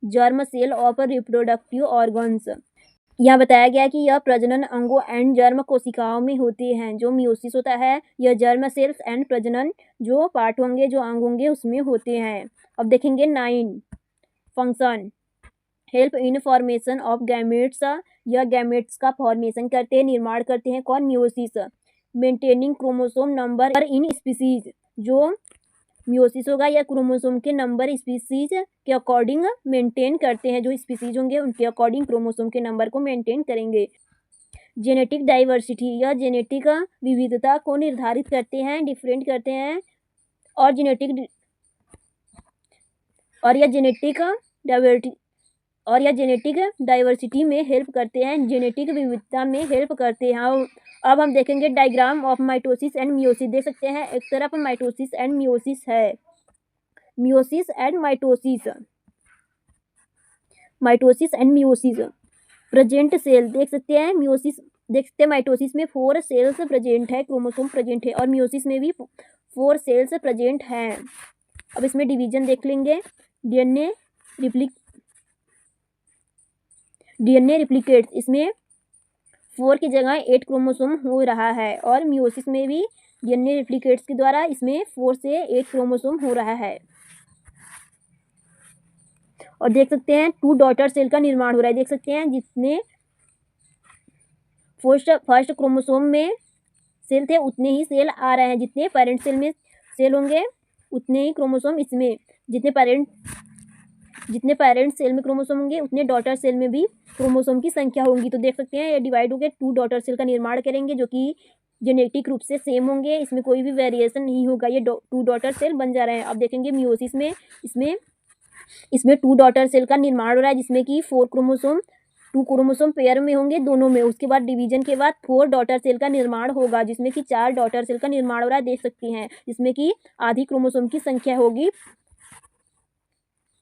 germ cell of reproductive organs. यहाँ बताया गया कि यह प्रजनन अंगों एंड जर्म कोशिकाओं में होते हैं। जो मियोसिस होता है यह जर्म सेल्स एंड प्रजनन जो पार्ट होंगे, जो अंग होंगे, उसमें होते हैं। अब देखेंगे 9 function help in formation of gametes. यह गैमेट्स का फॉर्मेशन करते हैं, निर्माण करते हैं। कौन? Meiosis. Maintaining chromosome number in species. जो मियोसिस होगा या क्रोमोसोम के नंबर स्पीसीज के अकॉर्डिंग मेंटेन करते हैं। जो स्पीसीज होंगे उनके अकॉर्डिंग क्रोमोसोम के नंबर को मेंटेन करेंगे। जेनेटिक डाइवर्सिटी, यह जेनेटिक विविधता को निर्धारित करते हैं, डिफरेंट करते हैं। और यह जेनेटिक डाइवर्सिटी में हेल्प करते हैं, जेनेटिक विविधता में हेल्प करते हैं। अब हम देखेंगे diagram of mitosis and meiosis. देख सकते हैं एक तरफ माइटोसिस एंड मियोसिस है। Meiosis and mitosis and meiosis. Present cell देख सकते हैं, मियोसिस देख सकते हैं, माइटोसिस में 4 सेल्स प्रेजेंट है, क्रोमोसोम प्रेजेंट है, और मियोसिस में भी 4 सेल्स प्रेजेंट हैं। अब इसमें डिवीजन देख लेंगे। डीएनए रिप्लिकेट्स, इसमें 4 की जगह 8 क्रोमोसोम हो रहा है। और मियोसिस में भी डीएनए रिप्लिकेट्स के द्वारा इसमें 4 से 8 क्रोमोसोम हो रहा है। और देख सकते हैं 2 डॉटर सेल का निर्माण हो रहा है। देख सकते हैं जितने फर्स्ट क्रोमोसोम में सेल थे उतने ही सेल आ रहे हैं। जितने पेरेंट सेल में सेल होंगे उतने ही क्रोमोसोम इसमें, जितने पेरेंट सेल में क्रोमोसोम होंगे उतने डॉटर सेल में भी क्रोमोसोम की संख्या होगी। तो देख सकते हैं ये डिवाइड होकर 2 डॉटर सेल का निर्माण करेंगे जो कि जेनेटिक रूप से सेम होंगे, इसमें कोई भी वेरिएशन नहीं होगा। ये 2 डॉटर सेल बन जा रहे हैं। अब देखेंगे मियोसिस में इसमें 2 डॉटर सेल का निर्माण हो रहा है, जिसमें कि 2 क्रोमोसोम पेयर में होंगे दोनों में। उसके बाद डिवीजन के बाद 4 डॉटर सेल का निर्माण होगा, जिसमें कि 4 डॉटर सेल का निर्माण हो रहा है। देख सकती हैं जिसमें कि आधी क्रोमोसोम की संख्या होगी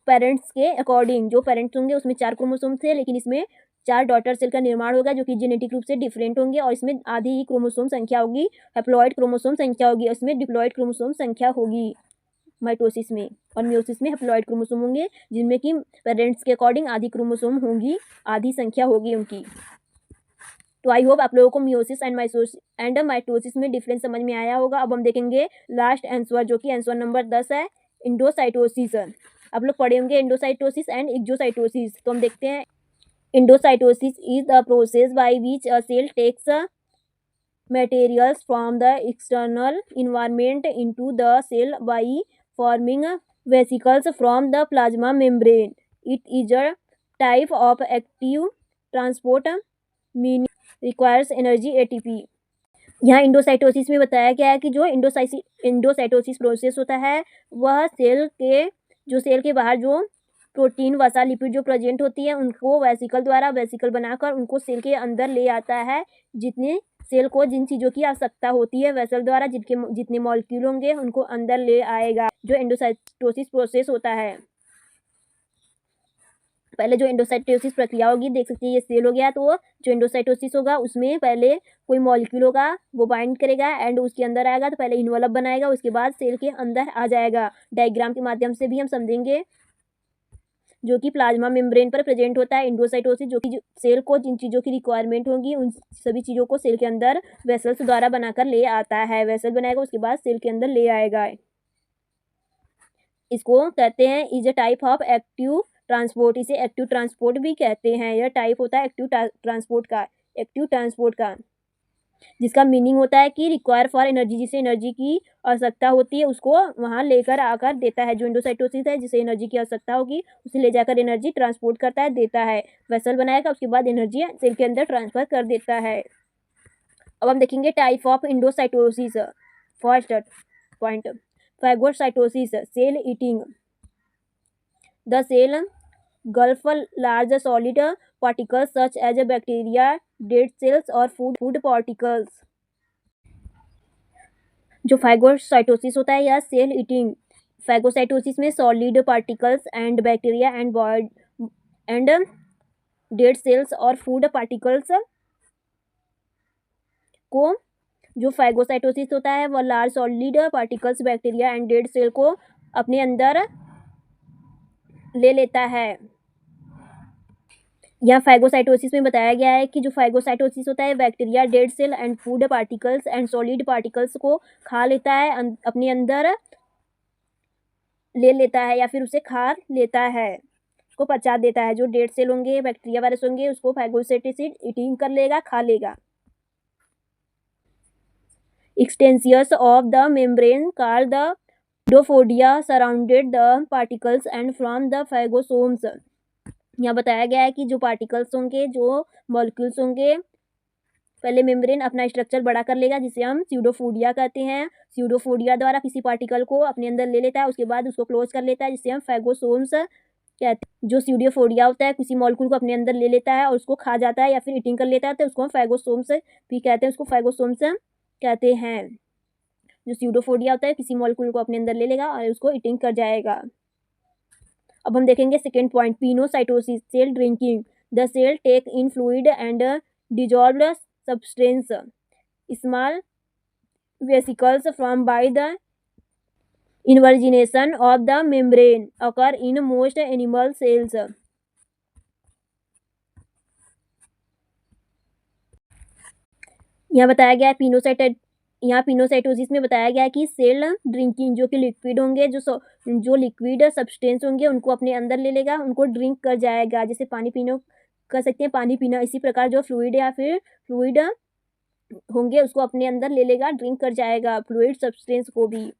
पेरेंट्स के अकॉर्डिंग। जो पेरेंट्स होंगे उसमें 4 क्रोमोसोम थे, लेकिन इसमें 4 डॉटर सेल का निर्माण होगा जो कि जेनेटिक रूप से डिफरेंट होंगे। और इसमें आधी ही क्रोमोसोम संख्या होगी, हैप्लॉइड क्रोमोसोम संख्या होगी, और इसमें डिप्लॉइड क्रोमोसोम संख्या होगी माइटोसिस में। और मियोसिस में हैप्लॉइड क्रोमोसोम होंगे, जिनमें कि पेरेंट्स के अकॉर्डिंग आधी क्रोमोसोम होंगी, आधी संख्या होगी उनकी। तो आई होप आप लोगों को मियोसिस एंड माइटोसिस में डिफरेंस समझ में आया होगा। अब हम देखेंगे लास्ट आंसर, जो कि आंसर नंबर 10 है, इंडोसाइटोसिस। आप लोग पढ़े होंगे इंडोसाइटोसिस एंड एक्सोसाइटोसिस। तो हम देखते हैं। Endocytosis is the process by which a sale tax materials from the external environment into the cell by forming vesicles from the plasma membrane. It is a type of active transport meaning requires energy ATP. यहाँ इंडोसाइटोसिस में बताया गया है कि जो इंडोसाइटोसिस प्रोसेस होता है वह सेल के बाहर जो प्रोटीन वसा लिपिड जो प्रेजेंट होती है उनको वेसिकल बनाकर उनको सेल के अंदर ले आता है। जितने सेल को जिन चीज़ों की आवश्यकता होती है वेसल द्वारा जितने मॉलिक्यूल होंगे उनको अंदर ले आएगा, जो इंडोसाइटोसिस प्रोसेस होता है। पहले जो इंडोसाइटोसिस प्रक्रिया होगी, देख सकते हैं ये सेल हो गया, तो जो इंडोसाइटोसिस होगा उसमें पहले कोई मॉलिक्यूल होगा वो बाइंड करेगा एंड उसके अंदर आएगा। तो पहले इन्वॉल्व बनाएगा, उसके बाद सेल के अंदर आ जाएगा। डायग्राम के माध्यम से भी हम समझेंगे, जो कि प्लाज्मा मेम्ब्रेन पर प्रेजेंट होता है इंडोसाइटोसिस, जो कि सेल को जिन चीज़ों की रिक्वायरमेंट होगी उन सभी चीज़ों को सेल के अंदर वेसल्स द्वारा बनाकर ले आता है। वेसल बनाएगा, उसके बाद सेल के अंदर ले आएगा। इसको कहते हैं is a type of active transport. इसे एक्टिव ट्रांसपोर्ट भी कहते हैं। यह टाइप होता है एक्टिव ट्रांसपोर्ट का, जिसका मीनिंग होता है कि रिक्वायर फॉर एनर्जी, जिसे एनर्जी की आवश्यकता होती है उसको वहाँ लेकर आकर देता है। जो इंडोसाइटोसिस है जिसे एनर्जी की आवश्यकता होगी उसे ले जाकर एनर्जी ट्रांसपोर्ट करता है, देता है। वेसल बनाएगा, उसके बाद एनर्जी सेल के अंदर ट्रांसफर कर देता है। अब हम देखेंगे type of endocytosis. First point, phagocytosis, cell eating. The cell gulf large solid particles such as bacteria, dead cells और food particles। जो फैगोसाइटोसिस होता है यह सेल ईटिंग। फैगोसाइटोसिस में solid particles and bacteria and dead cells और फूड पार्टिकल्स को जो फैगोसाइटोसिस होता है वह large solid particles bacteria and dead cell को अपने अंदर ले लेता है। यहाँ फैगोसाइटोसिस में बताया गया है कि जो फैगोसाइटोसिस होता है bacteria dead cell and food particles and solid particles को खा लेता है, अपने अंदर ले लेता है या फिर उसे खा लेता है, उसको पचा देता है। जो डेड सेल होंगे बैक्टीरिया वायरस होंगे उसको फैगोसाइटोसिस ईटिंग कर लेगा, खा लेगा। Extensions of the membrane called the pseudopodia surrounded the particles and from the phagosomes. यहाँ बताया गया है कि जो पार्टिकल्स होंगे, जो मॉलिक्यूल्स होंगे, पहले मेम्ब्रेन अपना स्ट्रक्चर बड़ा कर लेगा जिसे हम स्यूडोफोडिया कहते हैं। स्यूडोफोडिया द्वारा किसी पार्टिकल को अपने अंदर ले लेता है, उसके बाद उसको क्लोज कर लेता है जिसे हम फैगोसोम्स कहते हैं। जो स्यूडोफोडिया होता है किसी मॉलिक्यूल को अपने अंदर ले लेता है और उसको खा जाता है या फिर ईटिंग कर लेता है, तो उसको हम फैगोसोम्स भी कहते हैं, उसको फैगोसोम्स कहते हैं। जो स्यूडोफोडिया होता है किसी मॉलिक्यूल को अपने अंदर ले लेगा और उसको ईटिंग कर जाएगा। अब हम देखेंगे second point, pinocytosis, cell drinking. The cell take in fluid and dissolved substance small vesicles from by the invagination of the membrane occur in most animal cells। यहाँ बताया गया है यहाँ पिनोसाइटोसिस में बताया गया है कि सेल ड्रिंकिंग, जो कि लिक्विड होंगे, जो लिक्विड सब्सटेंस होंगे उनको अपने अंदर ले लेगा, उनको ड्रिंक कर जाएगा। जैसे पानी पीनो कर सकते हैं, पानी पीना, इसी प्रकार जो फ्लूइड या फिर फ्लूइड होंगे उसको अपने अंदर ले लेगा, ड्रिंक कर जाएगा फ्लूइड सब्सटेंस को भी।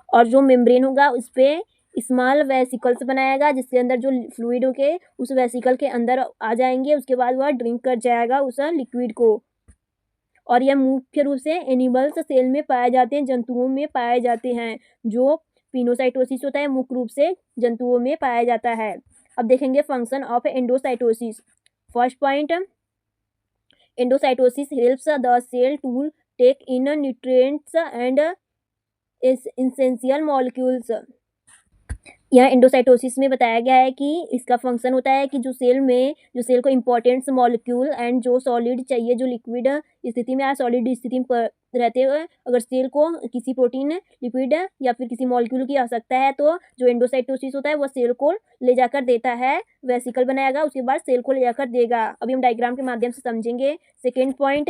और जो मेम्ब्रेन होगा उस पर स्मॉल वेसिकल्स बनाएगा जिसके अंदर जो फ्लूइड होंगे उस वेसिकल के अंदर आ जाएंगे, उसके बाद वह ड्रिंक कर जाएगा उस लिक्विड को। और यह मुख्य रूप से एनिमल्स सेल में पाए जाते हैं, जंतुओं में पाए जाते हैं। जो पिनोसाइटोसिस होता है मुख्य रूप से जंतुओं में पाया जाता है। अब देखेंगे function of endocytosis. First point, endocytosis helps the cell to take in nutrients and essential molecules. यहाँ एंडोसाइटोसिस में बताया गया है कि इसका फंक्शन होता है कि जो सेल को इंपॉर्टेंट मॉलिक्यूल एंड जो सॉलिड चाहिए, जो लिक्विड स्थिति में या सॉलिड स्थिति में रहते हुए अगर सेल को किसी प्रोटीन, लिक्विड या फिर किसी मॉलिक्यूल की आवश्यकता है तो जो एंडोसाइटोसिस होता है वो सेल को ले जाकर देता है, वेसिकल बनाएगा, उसके बाद सेल को ले जाकर देगा। अभी हम डायग्राम के माध्यम से समझेंगे। Second point,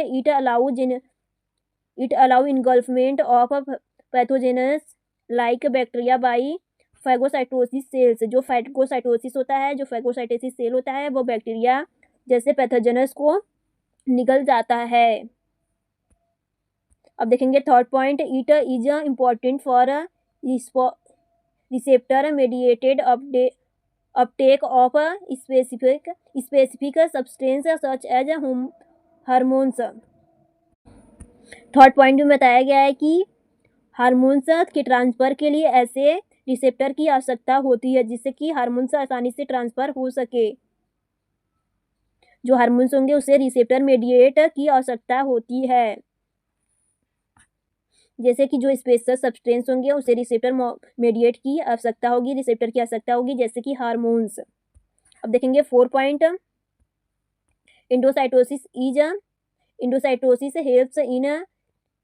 it allow engulfment of pathogens like bacteria by phagocytosis cells. जो फैगोसाइटोसिस होता है, जो फैगोसाइटोसिस सेल होता है वो बैक्टीरिया जैसे पैथोजेनस को निगल जाता है। अब देखेंगे third point, it is important for receptor mediated uptake of specific substance such as hormones. Third point में बताया गया है कि हार्मोन्स के ट्रांसफर के लिए ऐसे रिसेप्टर की आवश्यकता होती है जिससे कि हार्मोन्स आसानी से ट्रांसफर हो सके। जो हार्मोन्स होंगे उसे रिसेप्टर मेडिएट की आवश्यकता होती है। जैसे कि जो स्पेशल सब्सटेंस होंगे उसे रिसेप्टर मेडिएट की आवश्यकता होगी, रिसेप्टर की आवश्यकता होगी, जैसे कि हार्मोन्स। अब देखेंगे 4 point, endocytosis helps in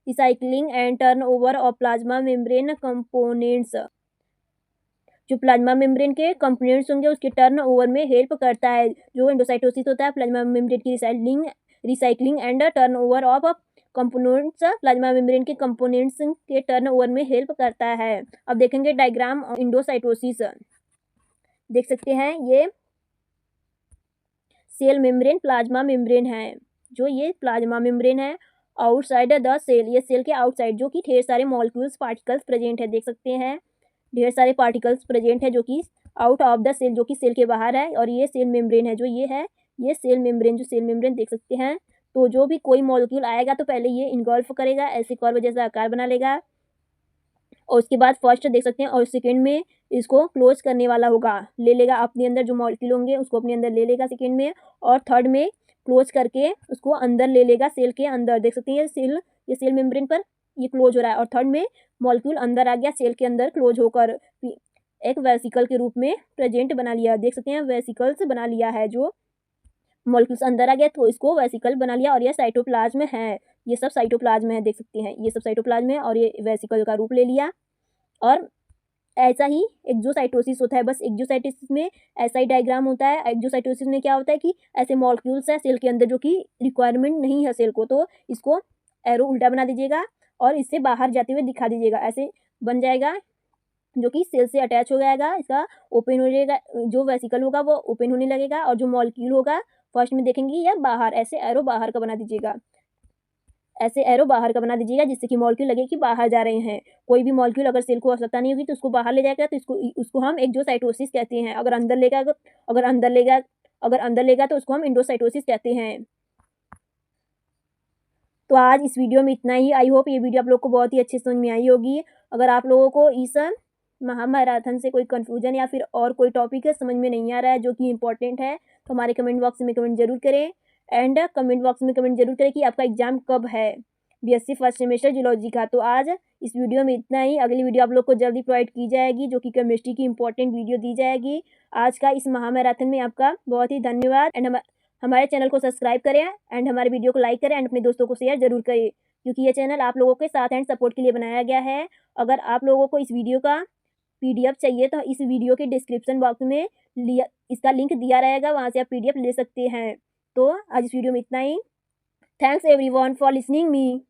recycling and turnover of plasma membrane components. जो प्लाज्मा मेम्ब्रेन के कंपोनेंट्स होंगे उसके टर्नओवर में हेल्प करता है। जो एंडोसाइटोसिस होता है प्लाज्मा मेम्ब्रेन की recycling and turnover of components, plasma membrane के कंपोनेंट्स के टर्नओवर में हेल्प करता है। अब देखेंगे डायग्राम एंडोसाइटोसिस। देख सकते हैं ये सेल मेम्ब्रेन, प्लाज्मा मेम्ब्रेन है। जो ये प्लाज्मा मेम्ब्रेन है, आउटसाइड द सेल, ये सेल के आउटसाइड जो कि ढेर सारे मॉलिक्यूल्स पार्टिकल्स प्रेजेंट है। देख सकते हैं ढेर सारे पार्टिकल्स प्रेजेंट है जो कि आउट ऑफ द सेल, जो कि सेल के बाहर है। और ये सेल मेम्ब्रेन है, जो ये है ये सेल मेम्ब्रेन, जो सेल मेम्ब्रेन देख सकते हैं। तो जो भी कोई मॉलिक्यूल आएगा तो पहले ये इनगल्फ करेगा, ऐसे कर्व जैसा आकार बना लेगा, और उसके बाद फर्स्ट देख सकते हैं और सेकेंड में इसको क्लोज करने वाला होगा, ले लेगा अपने अंदर जो मॉलिक्यूल होंगे उसको अपने अंदर ले लेगा सेकेंड में, और थर्ड में क्लोज करके उसको अंदर ले लेगा सेल के अंदर। देख सकते हैं ये सेल मेम्ब्रेन पर ये क्लोज हो रहा है, और थर्ड में मॉलिक्यूल अंदर आ गया सेल के अंदर क्लोज होकर एक वेसिकल के रूप में प्रेजेंट बना लिया। देख सकते हैं वेसिकल्स बना लिया है, जो मॉलिक्यूल्स अंदर आ गया तो इसको वेसिकल बना लिया, और यह साइटोप्लाज्म है। ये सब साइटोप्लाज्म है, देख सकते हैं ये सब साइटोप्लाज्म है और ये वेसिकल का रूप ले लिया। और ऐसा ही एक्सोसाइटोसिस होता है, बस एक्सोसाइटोसिस में ऐसा ही डायग्राम होता है। एक्सोसाइटोसिस में क्या होता है कि ऐसे मॉलिक्यूल्स है सेल के अंदर जो कि रिक्वायरमेंट नहीं है सेल को, तो इसको एरो उल्टा बना दीजिएगा और इससे बाहर जाते हुए दिखा दीजिएगा, ऐसे बन जाएगा जो कि सेल से अटैच हो जाएगा। इसका ओपन हो जाएगा, जो वेसिकल होगा वो ओपन होने लगेगा और जो मॉलिक्यूल होगा फर्स्ट में देखेंगे या बाहर, ऐसे एरो बाहर का बना दीजिएगा, ऐसे एरो बाहर का बना दीजिएगा जिससे कि मॉलिक्यूल लगे कि बाहर जा रहे हैं। कोई भी मॉलिक्यूल अगर सेल को आवश्यकता नहीं होगी तो उसको बाहर ले जाएगा, तो उसको हम एक्सोसाइटोसिस कहते हैं। अगर अंदर लेगा तो उसको हम इंडोसाइटोसिस कहते हैं। तो आज इस वीडियो में इतना ही। आई होप ये वीडियो आप लोग को बहुत ही अच्छे समझ में आई होगी। अगर आप लोगों को इस महामैराथन से कोई कन्फ्यूजन या फिर और कोई टॉपिक है समझ में नहीं आ रहा है जो कि इम्पोर्टेंट है, तो हमारे कमेंट बॉक्स में कमेंट जरूर करें। एंड कमेंट बॉक्स में कमेंट जरूर करें कि आपका एग्जाम कब है बीएससी फर्स्ट सेमेस्टर जूलॉजी का। तो आज इस वीडियो में इतना ही। अगली वीडियो आप लोग को जल्दी प्रोवाइड की जाएगी जो कि केमिस्ट्री की इंपॉर्टेंट वीडियो दी जाएगी। आज का इस महामैराथन में आपका बहुत ही धन्यवाद। एंड हमारे चैनल को सब्सक्राइब करें एंड हमारे वीडियो को लाइक करें एंड अपने दोस्तों को शेयर जरूर करें, क्योंकि ये चैनल आप लोगों के साथ एंड सपोर्ट के लिए बनाया गया है। अगर आप लोगों को इस वीडियो का पीडीएफ चाहिए तो इस वीडियो के डिस्क्रिप्शन बॉक्स में इसका लिंक दिया रहेगा, वहाँ से आप पीडीएफ ले सकते हैं। तो आज इस वीडियो में इतना ही। Thanks everyone for listening me.